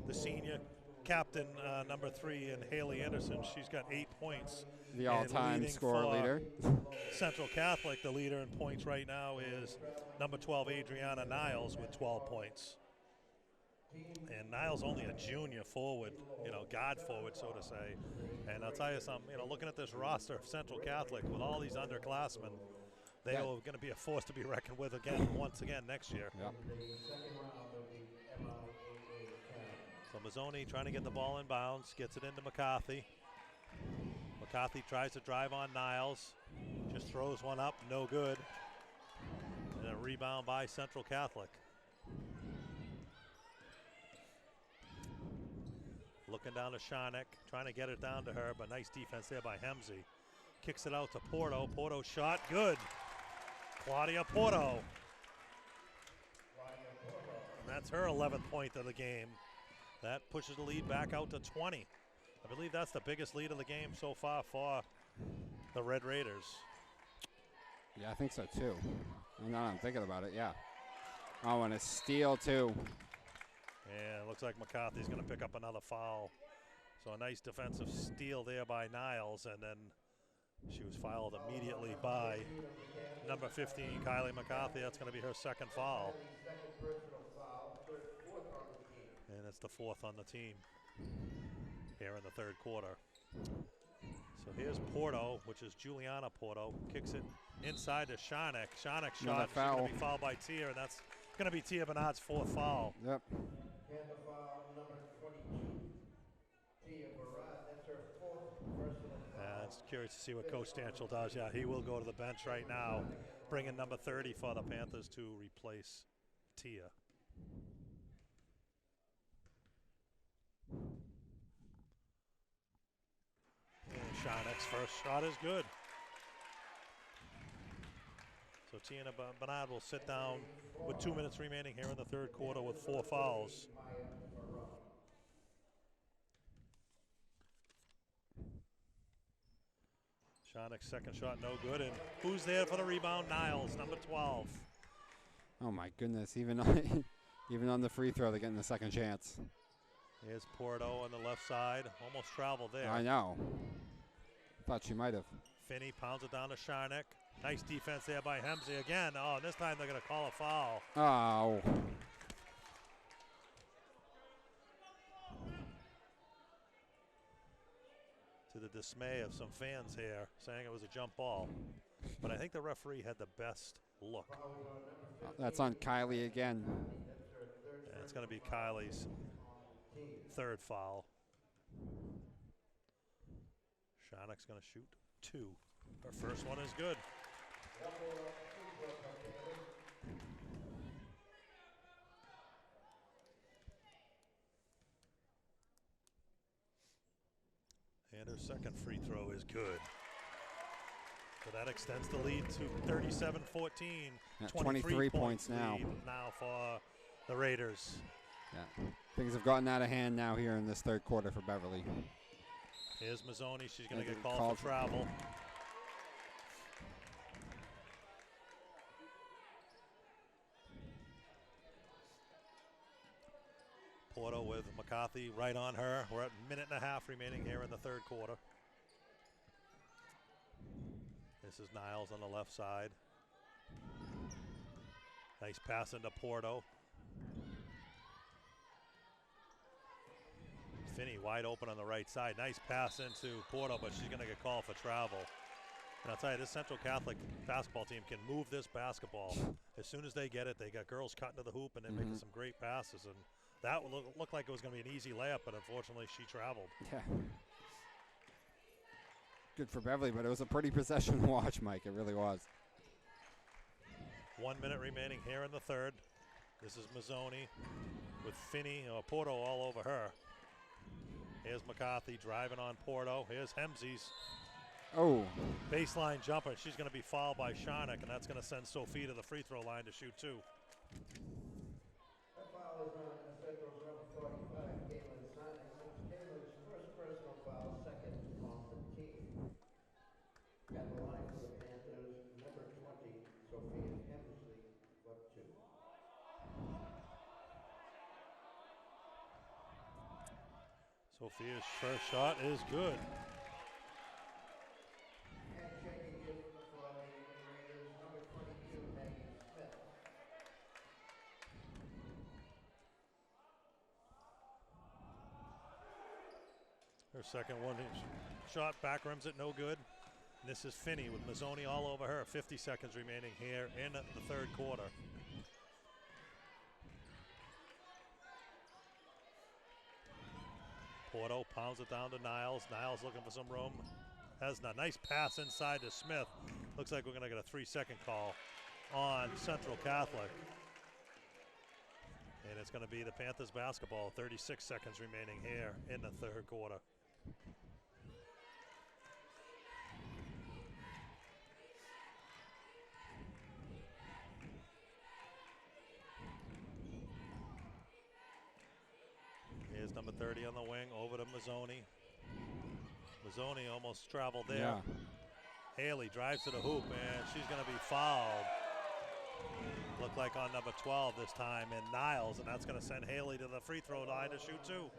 the senior captain, number 3, and Haley Anderson. She's got 8 points. The all-time scorer leader. Central Catholic, the leader in points right now is number 12, Adriana Niles, with 12 points. And Niles only a junior forward, guard forward, so to say. And I'll tell you something, looking at this roster of Central Catholic with all these underclassmen, they are going to be a force to be reckoned with once again next year. Yep. So Mazzoni trying to get the ball in bounds, gets it into McCarthy. McCarthy tries to drive on Niles, just throws one up, no good. And a rebound by Central Catholic. Looking down to Sharnak, trying to get it down to her, but nice defense there by Hemsey. Kicks it out to Porto. Porto shot, good. Claudia Porto. And that's her 11th point of the game. That pushes the lead back out to 20. I believe that's the biggest lead of the game so far for the Red Raiders. Yeah, I think so too. Now I'm thinking about it, yeah. Oh, and a steal too. And it looks like McCarthy's going to pick up another foul. So a nice defensive steal there by Niles, and then she was fouled immediately by number 15, Kylie McCarthy. That's going to be her second foul. And it's the 4th on the team here in the third quarter. So here's Porto, which is Juliana Porto. Kicks it inside to Sharnak. Sharnak shot. She's going to be fouled by Tia, and that's going to be Tia Bernard's 4th foul. Yep. And the foul, number 22, Tia Bernard. That's her 4th personal foul. It's curious to see what Coach Stanchel does. Yeah, he will go to the bench right now, bringing number 30 for the Panthers to replace Tia. And Sharnick's first shot is good. So Tiana Bernard will sit down with 2 minutes remaining here in the third quarter with 4 fouls. Sharnick's second shot no good, and who's there for the rebound? Niles, number 12. Oh my goodness, even on, even on the free throw, they're getting the second chance. Here's Porto on the left side, almost traveled there. I know. Thought she might have. Finney pounds it down to Sharnick. Nice defense there by Hemsey again. Oh, and this time they're going to call a foul. Oh. To the dismay of some fans here, saying it was a jump ball. But I think the referee had the best look. That's on Kylie again. And it's going to be Kylie's third foul. Sharnick's going to shoot 2. Her first one is good. And her second free throw is good. So that extends the lead to 37-14. Yeah, 23 points now. Now for the Raiders. Yeah. Things have gotten out of hand now here in this third quarter for Beverly. Here's Mazzoni. She's going to get Called called for travel. Porto with McCarthy right on her. We're at a minute and a half remaining here in the third quarter. This is Niles on the left side. Nice pass into Porto. Finney wide open on the right side. Nice pass into Porto, but she's going to get called for travel. And I'll tell you, this Central Catholic basketball team can move this basketball. As soon as they get it, they got girls cutting to the hoop and they're making some great passes. And that looked like it was going to be an easy layup, but unfortunately she traveled. Yeah. Good for Beverly, but it was a pretty possession watch, Mike. It really was. 1 minute remaining here in the third. This is Mazzoni with Finney, Porto all over her. Here's McCarthy driving on Porto. Here's Hemsey's baseline jumper. She's going to be fouled by Sharnick, and that's going to send Sophie to the free throw line to shoot 2. That foul is on Central's number 45, Caitlin Sonic. That's Caitlin's first personal foul, second on the team. At the line for the Panthers, number 20, Sophia Hemsley, for 2. Sophia's first shot is good. And checking in for the Raiders, number 22, Maggie Smith. Her second one shot back rims it, no good. And this is Finney with Mazzoni all over her. 50 seconds remaining here in the third quarter. Porto pounds it down to Niles. Niles looking for some room. Has a nice pass inside to Smith. Looks like we're going to get a 3-second call on Central Catholic. And it's going to be the Panthers basketball. 36 seconds remaining here in the third quarter. Here's number 30 on the wing, over to Mazzoni. Mazzoni almost traveled there. Yeah. Haley drives to the hoop, and she's going to be fouled. Look like on number 12 this time, and Niles, and that's going to send Haley to the free throw line to shoot 2.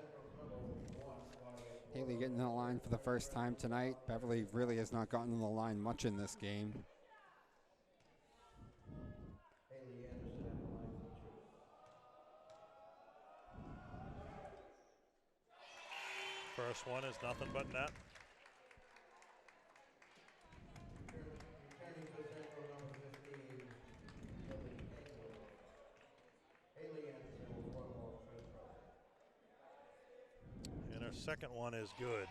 Haley getting to the line for the first time tonight. Beverly really has not gotten to the line much in this game. Haley Anderson at the line for 2. First one is nothing but net. Returning for Central, number 15, Lily Engler. Haley Anderson with one more free throw. And her second one is good.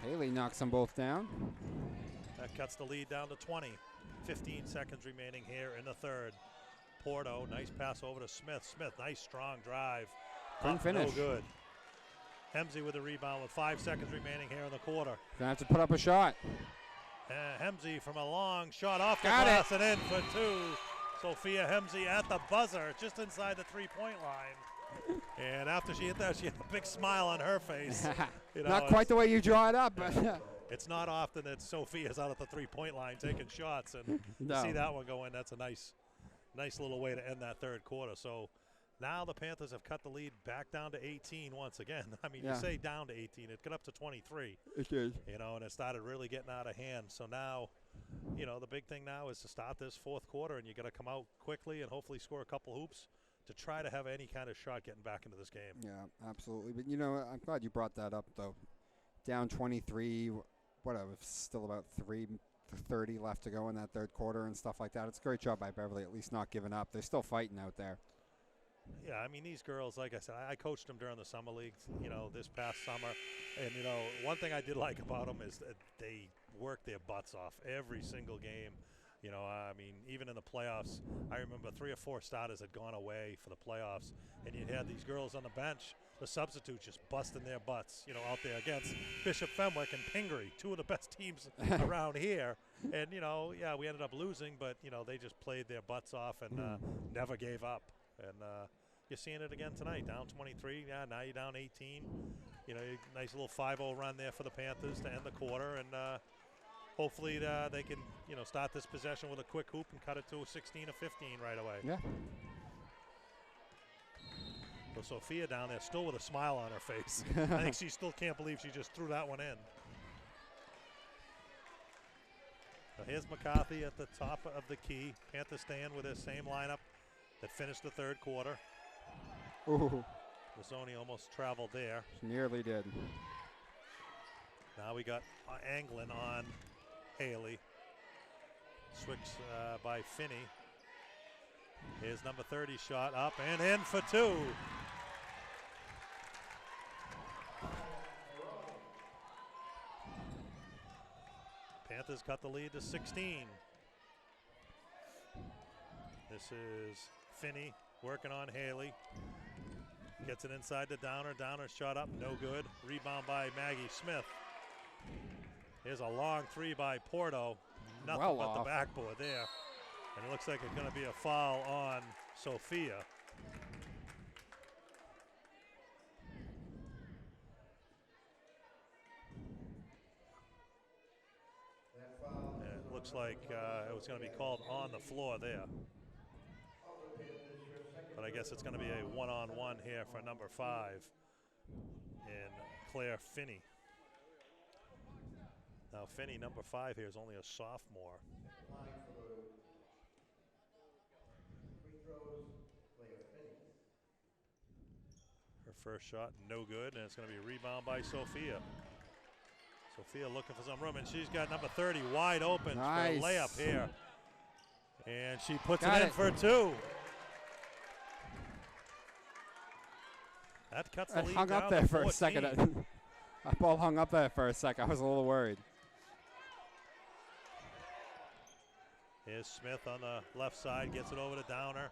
Haley knocks them both down. That cuts the lead down to 20. 15 seconds remaining here in the third. Porto. Nice pass over to Smith. Smith, nice strong drive. Couldn't Up, finish. No good. Hemsey with the rebound with 5 seconds remaining here in the quarter. Gonna have to put up a shot. Hemsey from a long shot off the Got glass and in for 2. Sophia Hemsey at the buzzer, just inside the three-point line. And after she hit that, she had a big smile on her face. You know, Not quite the way you draw it up, but it's not often that Sophia's out at the three-point line taking shots, and No. to see that one go in, that's a nice little way to end that third quarter. So now the Panthers have cut the lead back down to 18 once again. I mean, Yeah. you say down to 18, it got up to 23. it did. You know, and it started really getting out of hand. So now, you know, the big thing now is to start this fourth quarter, and you got to come out quickly and hopefully score a couple hoops to try to have any kind of shot getting back into this game. Yeah, absolutely. But you know, I'm glad you brought that up, though. Down 23, whatever, still about 3:30 left to go in that third quarter and stuff like that. It's a great job by Beverly, at least not giving up. They're still fighting out there. Yeah, I mean, these girls, like I said, I coached them during the summer leagues, you know, this past summer. And, you know, one thing I did like about them is that they work their butts off every single game. You know, I mean, even in the playoffs, I remember 3 or 4 starters had gone away for the playoffs, and you had these girls on the bench, the substitutes just busting their butts, you know, out there against Bishop Fenwick and Pingree, 2 of the best teams around here. And, you know, yeah, we ended up losing, but, you know, they just played their butts off and never gave up. And you're seeing it again tonight, down 23. Yeah, now you're down 18. You know, nice little 5-0 run there for the Panthers to end the quarter, and hopefully they can, you know, start this possession with a quick hoop and cut it to a 16 or 15 right away. Yeah. So Sophia down there still with a smile on her face. I think she still can't believe she just threw that one in. So here's McCarthy at the top of the key. Panthers staying with their same lineup that finished the third quarter. Ooh, Mazzoni almost traveled there. nearly did. Now we got Anglin on Haley. Switch by Finney. Here's number 30 shot up and in for 2. Panthers cut the lead to 16. This is Finney working on Haley. Gets it inside to Downer. Downer shot up, no good. Rebound by Maggie Smith. Here's a long 3 by Porto. Nothing Well but off. the backboard there. And it looks like it's going to be a foul on Sophia. That foul And it looks like it was going to be called on the floor there. But I guess it's going to be a one-on-one here for number 5 in Claire Finney. Now Finney, number 5 here, is only a sophomore. line for the free throws, Claire Finney. Her first shot, no good, and it's going to be a rebound by Sophia. Sophia looking for some room, and she's got number 30 wide open Nice. for a layup here. And she puts Got it in it. for 2. That cuts the It lead hung down up to there for 14. a second. That ball hung up there for a second. I was a little worried. Here's Smith on the left side, gets it over to Downer.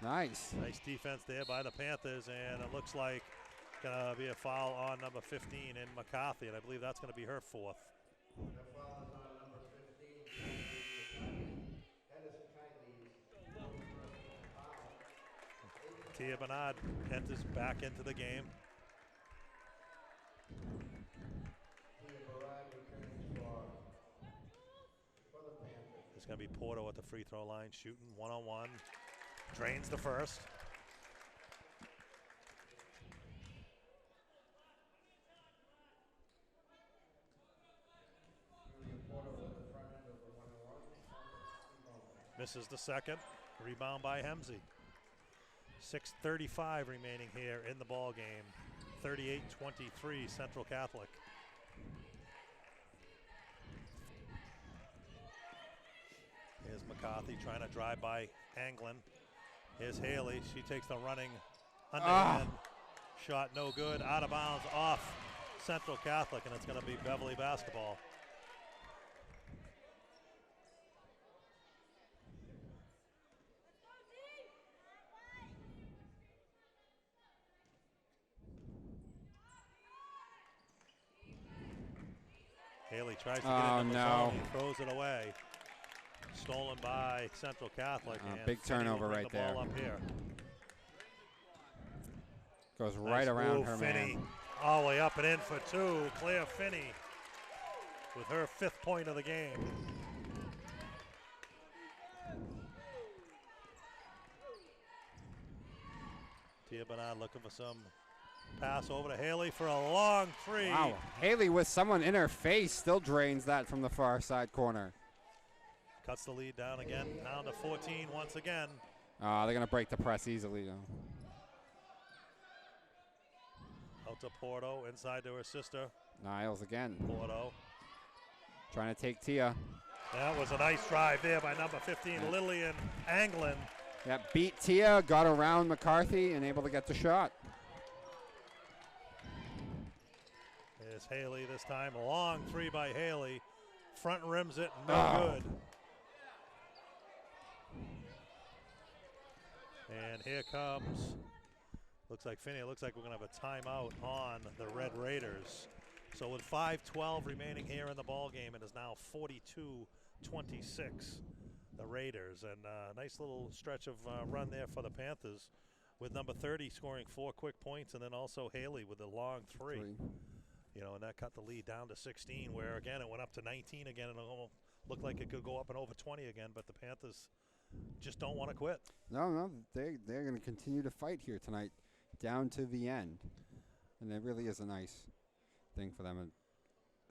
Nice. Nice defense there by the Panthers, and it looks like going to be a foul on number 15 in McCarthy, and I believe that's going to be her 4th. That foul is on number 15. That is kindly foul. Tia Bernard enters back into the game. Tia Barad returns for the Panthers. It's going to be Porto at the free throw line, shooting one-on-one. Drains the first. Misses the second. Rebound by Hemsey. 6:35 remaining here in the ball game. 38-23 Central Catholic. Here's McCarthy trying to drive by Anglin. Here's Haley. She takes the running underhand shot, no good. Out of bounds off Central Catholic, and it's going to be Beverly basketball. Haley tries to get it in the no. zone. He throws it away. Stolen by Central Catholic. And big Finney will turnover bring right the ball there. up here. Goes Nice right around move, her Finney. man. All the way up and in for two. Claire Finney with her 5th point of the game. Tia Bernard looking for some pass over to Haley for a long three. Wow. Haley with someone in her face still drains that from the far side corner. Cuts the lead down again, down to 14 once again. They're going to break the press easily, though. Out to Porto, inside to her sister. Niles again. Porto. Trying to take Tia. That was a nice drive there by number 15, Lillian Anglin. Yeah, beat Tia, got around McCarthy, and able to get the shot. There's Haley this time. A long three by Haley. Front rims it, no good. And here comes, looks like Finney, it looks like we're going to have a timeout on the Red Raiders. So with 5:12 remaining here in the ball game, it is now 42-26, the Raiders. And a nice little stretch of run there for the Panthers, with number 30 scoring 4 quick points, and then also Haley with a long three. You know, and that cut the lead down to 16, where again it went up to 19 again, and it almost looked like it could go up and over 20 again, but the Panthers just don't want to quit. No, they're going to continue to fight here tonight, down to the end, and it really is a nice thing for them. It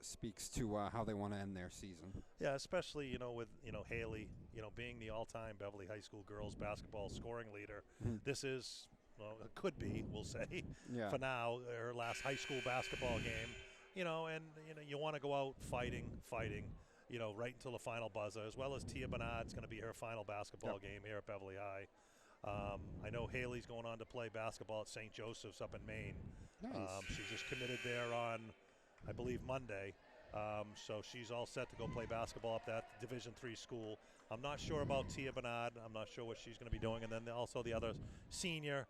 speaks to how they want to end their season. Yeah, especially with Haley, being the all-time Beverly High School girls basketball scoring leader. This is, well, it could be, we'll say, for now, her last high school basketball game. And you want to go out fighting. Right until the final buzzer, as well as Tia Bernard's going to be her final basketball game here at Beverly High. I know Haley's going on to play basketball at St. Joseph's up in Maine. Nice. She just committed there on, I believe, Monday. So she's all set to go play basketball up that Division III school. I'm not sure about Tia Bernard. I'm not sure what she's going to be doing. And then also the other senior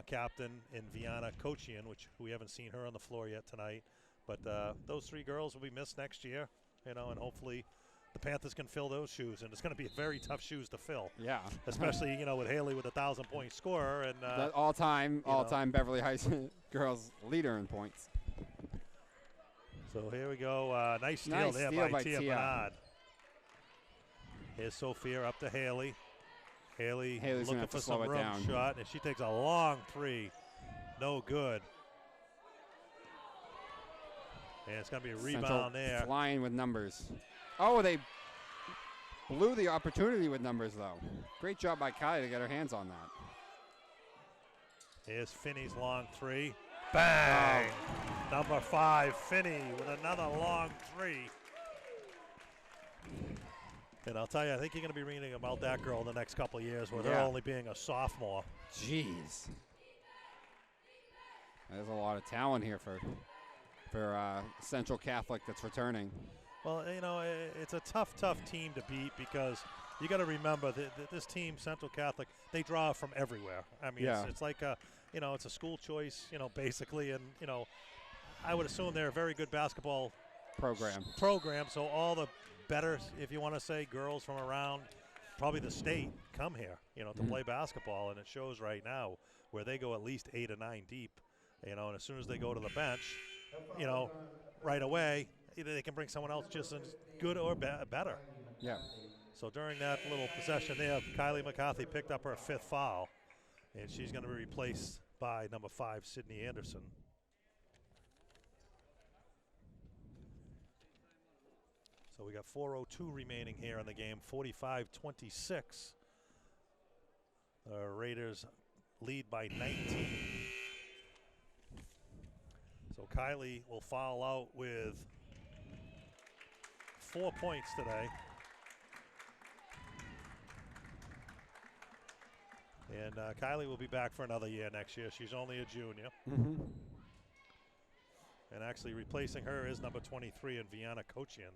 captain in Viana Kochian, which we haven't seen her on the floor yet tonight. But those 3 girls will be missed next year. And hopefully the Panthers can fill those shoes, and it's going to be very tough shoes to fill. Yeah, especially with Haley with a 1,000-point scorer and that all-time Beverly High girls leader in points. So here we go. Nice steal there by Tia Bernard. Here's Sophia up to Haley. Haley's looking for some room shot, and she takes a long three. No good. And it's going to be a rebound there. Flying with numbers. Oh, they blew the opportunity with numbers, though. Great job by Kylie to get her hands on that. Here's Finney's long three. Bang! Oh. Number 5, Finney, with another long three. And I'll tell you, I think you're going to be reading about that girl in the next couple of years, with her only being a sophomore. Jeez. There's a lot of talent here for Central Catholic that's returning. Well, it's a tough team to beat, because you got to remember that this team, Central Catholic, they draw from everywhere. I mean, it's like it's a school choice, basically, and I would assume they're a very good basketball program. So all the better, if you want to say, girls from around probably the state come here, to play basketball, and it shows right now where they go at least 8 or 9 deep, and as soon as they go to the bench, right away, either they can bring someone else just as good or better. Yeah. So during that little possession there, Kylie McCarthy picked up her 5th foul, and she's going to be replaced by number 5, Sydney Anderson. So we got 4:02 remaining here in the game, 45-26. The Raiders lead by 19. So Kylie will foul out with 4 points today. And Kylie will be back for another year next year. She's only a junior. And actually replacing her is number 23 in Viana Kochian.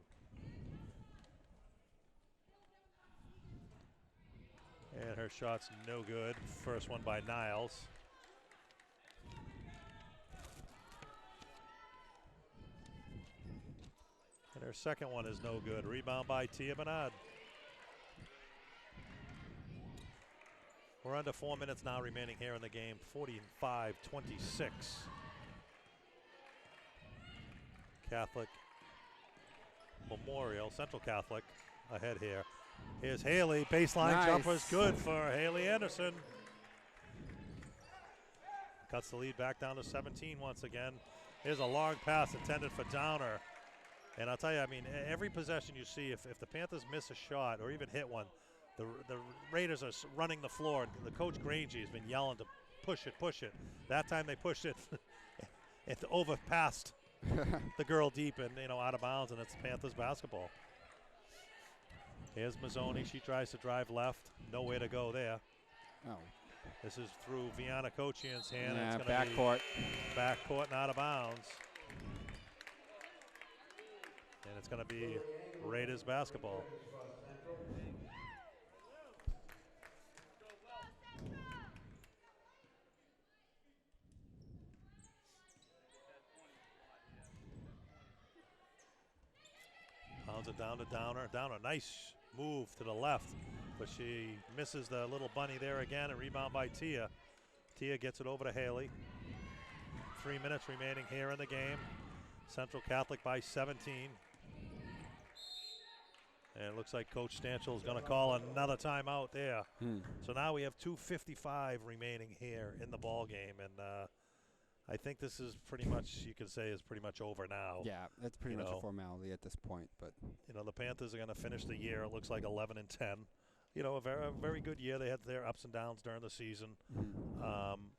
And her shot's no good. First one by Niles. And her Her second one is no good. Rebound by Tia Bernard. We're under 4 minutes now remaining here in the game. 45-26. Catholic Memorial, Central Catholic ahead here. Here's Haley. Baseline Nice. jumper's good for Haley Anderson. Cuts the lead back down to 17 once again. Here's a long pass intended for Downer. And I'll tell you, I mean, every possession you see, if the Panthers miss a shot or even hit one, the Raiders are running the floor. And the coach Grangey has been yelling to push it, push it. That time they pushed it. It overpassed the girl deep and, out of bounds, and it's Panthers basketball. Here's Mazzoni. She tries to drive left. Nowhere to go there. Oh. This is through Vianna Kochian's hand. Yeah, It's going to be backcourt. backcourt and out of bounds. And it's going to be Raiders basketball. Pounds it down to Downer. Downer, nice move to the left, but she misses the little bunny there again, and rebound by Tia. Tia gets it over to Haley. 3 minutes remaining here in the game. Central Catholic by 17. And it looks like Coach Stanchel is going to call another timeout there. So now we have 2:55 remaining here in the ball game, and I think this is pretty much, you could say, is pretty much over now. Yeah, that's pretty much a formality at this point. But the Panthers are going to finish the year. It looks like 11-10. A very good year. They had their ups and downs during the season.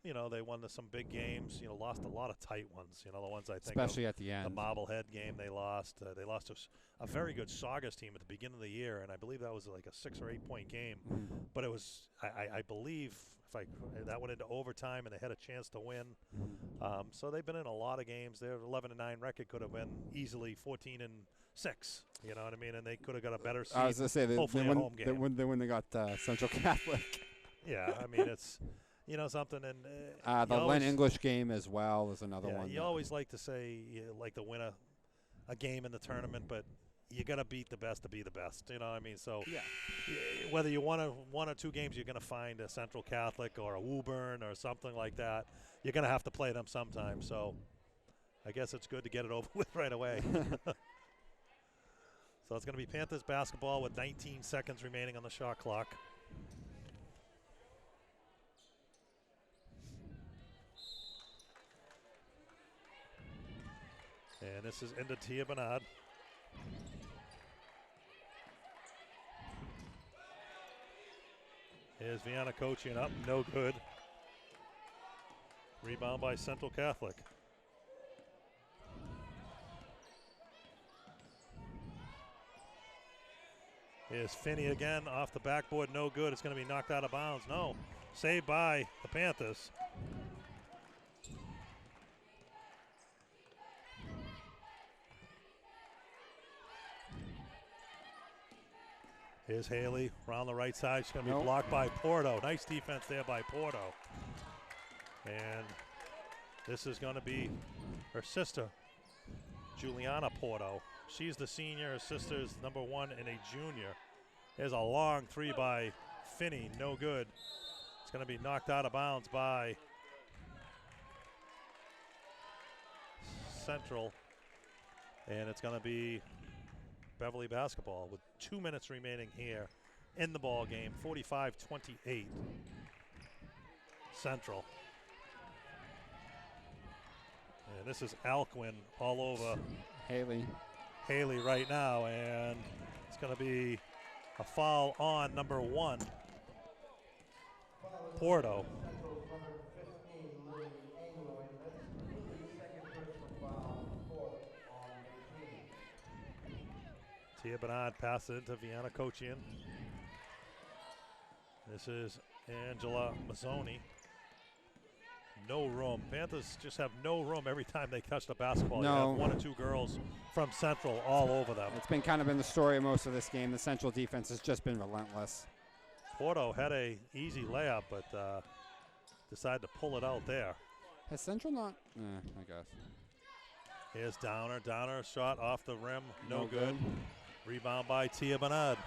They won some big games. Lost a lot of tight ones. The ones I think, especially at the end, the Marblehead game they lost. They lost to a very good Saugus team at the beginning of the year, and I believe that was like a 6 or 8 point game. But it was, I believe, that went into overtime, and they had a chance to win. So they've been in a lot of games. Their 11-9 record could have been easily 14-6. You know what I mean? And they could have got a better seed. I was going to say, hopefully a home game. when they got Central Catholic. Yeah, I mean, it's something. And the Len English game as well is another one. You always like to say you like to win a game in the tournament, but you got to beat the best to be the best. You know what I mean? So whether you won one or 2 games, you're going to find a Central Catholic or a Woburn or something like that. You're going to have to play them sometime. So I guess it's good to get it over with right away. So it's going to be Panthers basketball with 19 seconds remaining on the shot clock. And this is into Tia Bernard. Here's Vianna Kochian up, no good. Rebound by Central Catholic. Here's Finney again off the backboard, no good. It's going to be knocked out of bounds. No, saved by the Panthers. Here's Haley around the right side. She's going to be blocked by Porto. Nice defense there by Porto. And this is going to be her sister, Juliana Porto. She's the senior. Her sister's number 1 and a junior. There's a long 3 by Finney. No good. It's going to be knocked out of bounds by Central. And it's going to be Beverly basketball with 2 minutes remaining here in the ball game. 45-28 Central. And this is Alcuin all over Haley right now, and it's going to be a foul on number 1, Porto. Tia Bernard passes it into Vianna Kochian. This is Angela Mazzoni. No room. Panthers just have no room every time they touch the basketball. No. You have 1 or 2 girls from Central all over them. It's been kind of been the story of most of this game. The Central defense has just been relentless. Porto had a easy layup, but decided to pull it out there. Has Central not? I guess. Here's Downer. Downer shot off the rim. No good. good. Rebound by Tia Bernard.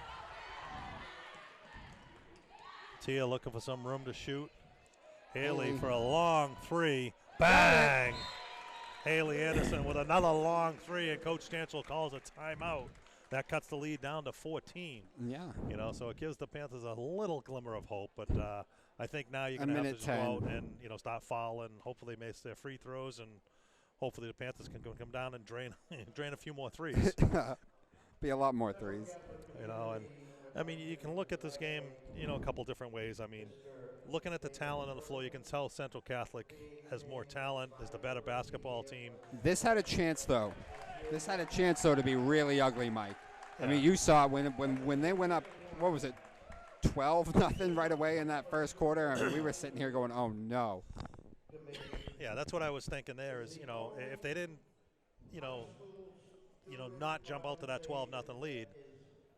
Tia looking for some room to shoot. Haley for a long three. Bang! Haley Anderson with another long three, and Coach Stanchel calls a timeout. That cuts the lead down to 14. Yeah. You know, so it gives the Panthers a little glimmer of hope, but I think now you're going to have to minute just go 10. out and, you know, start fouling. Hopefully they miss their free throws, and hopefully the Panthers can come down and drain a few more threes. Be a lot more threes. You know, and I mean, you can look at this game, you know, a couple different ways. I mean, looking at the talent on the floor, you can tell Central Catholic has more talent, is the better basketball team. This had a chance, though. To be really ugly, Mike. Yeah. I mean, you saw when they went up, what was it, 12-0 right away in that first quarter? I mean, we were sitting here going, oh, no. Yeah, that's what I was thinking there is, you know, if they didn't, you know, not jump out to that 12-0 lead,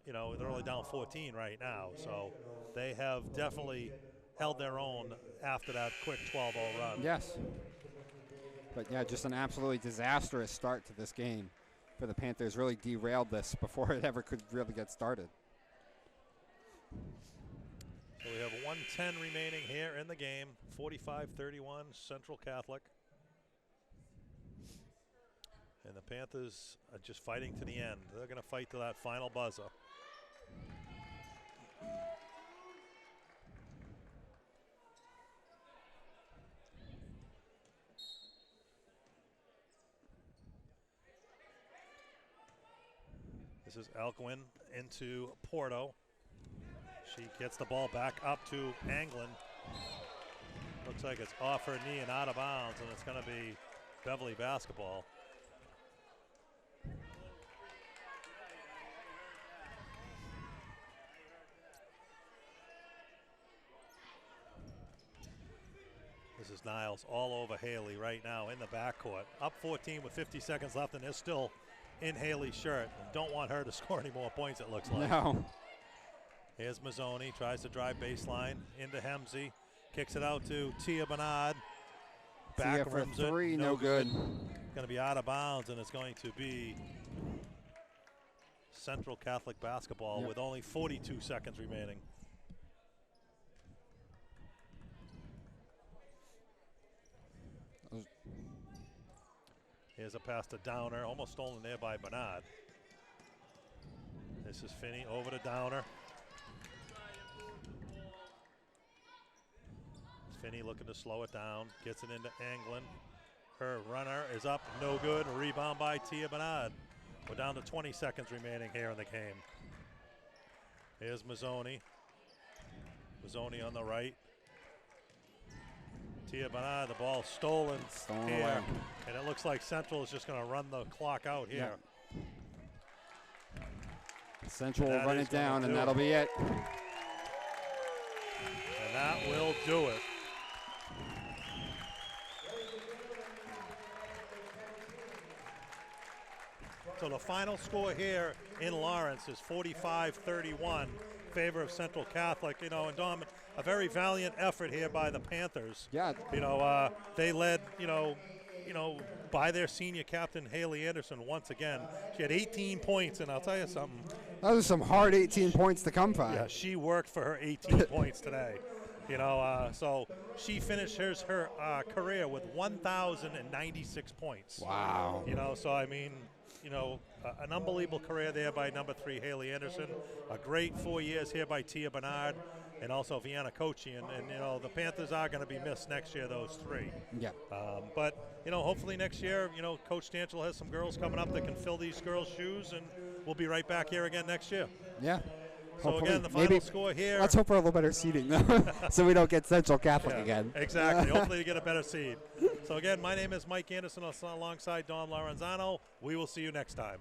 you know, they're only down 14 right now. So they have definitely held their own after that quick 12-0 run. Yes. But, yeah, just an absolutely disastrous start to this game for the Panthers. Really derailed this before it ever could really get started. So we have 1:10 remaining here in the game. 45-31 Central Catholic. And the Panthers are just fighting to the end. They're going to fight to that final buzzer. This is Alcuin into Porto. She gets the ball back up to Anglin. Looks like it's off her knee and out of bounds, and it's going to be Beverly basketball. This is Niles all over Haley right now in the backcourt. Up 14 with 50 seconds left, and they're still in Haley's shirt. Don't want her to score any more points, it looks like. No. Here's Mazzoni, tries to drive baseline into Hemsey. Kicks it out to Tia Bernard. Tia Back for rims three, it. no good. Going to be out of bounds, and it's going to be Central Catholic basketball with only 42 seconds remaining. Here's a pass to Downer, almost stolen there by Bernard. This is Finney over to Downer. Finney looking to slow it down, gets it into Anglin. Her runner is up, no good. Rebound by Tia Bernard. We're down to 20 seconds remaining here in the game. Here's Mazzoni. Mazzoni on the right. Tia Bernard, the ball stolen here. Away. And it looks like Central is just going to run the clock out here. Yeah. Central will That run is it down, gonna and do that'll it. be it. And that will do it. So the final score here in Lawrence is 45-31, favor of Central Catholic. You know, and Dom, a very valiant effort here by the Panthers. Yeah. You know, they led, you know, by their senior captain, Haley Anderson, once again. She had 18 points, and I'll tell you something. Those are some hard 18 points to come by. Yeah, she worked for her 18 points today. You know, so she finished her career with 1,096 points. Wow. You know, so I mean, you know, an unbelievable career there by number 3, Haley Anderson. A great 4 years here by Tia Bernard and also Vienna Kochian. And, you know, the Panthers are going to be missed next year, those 3. Yeah. But, you know, hopefully next year, you know, Coach Stanchel has some girls coming up that can fill these girls' shoes, and we'll be right back here again next year. Yeah. So, Hopefully. again, the final score here. Let's hope for a little better seating, though, so we don't get Central Catholic again. Exactly. Hopefully you get a better seed. So, again, my name is Mike Anderson alongside Don Lorenzano. We will see you next time.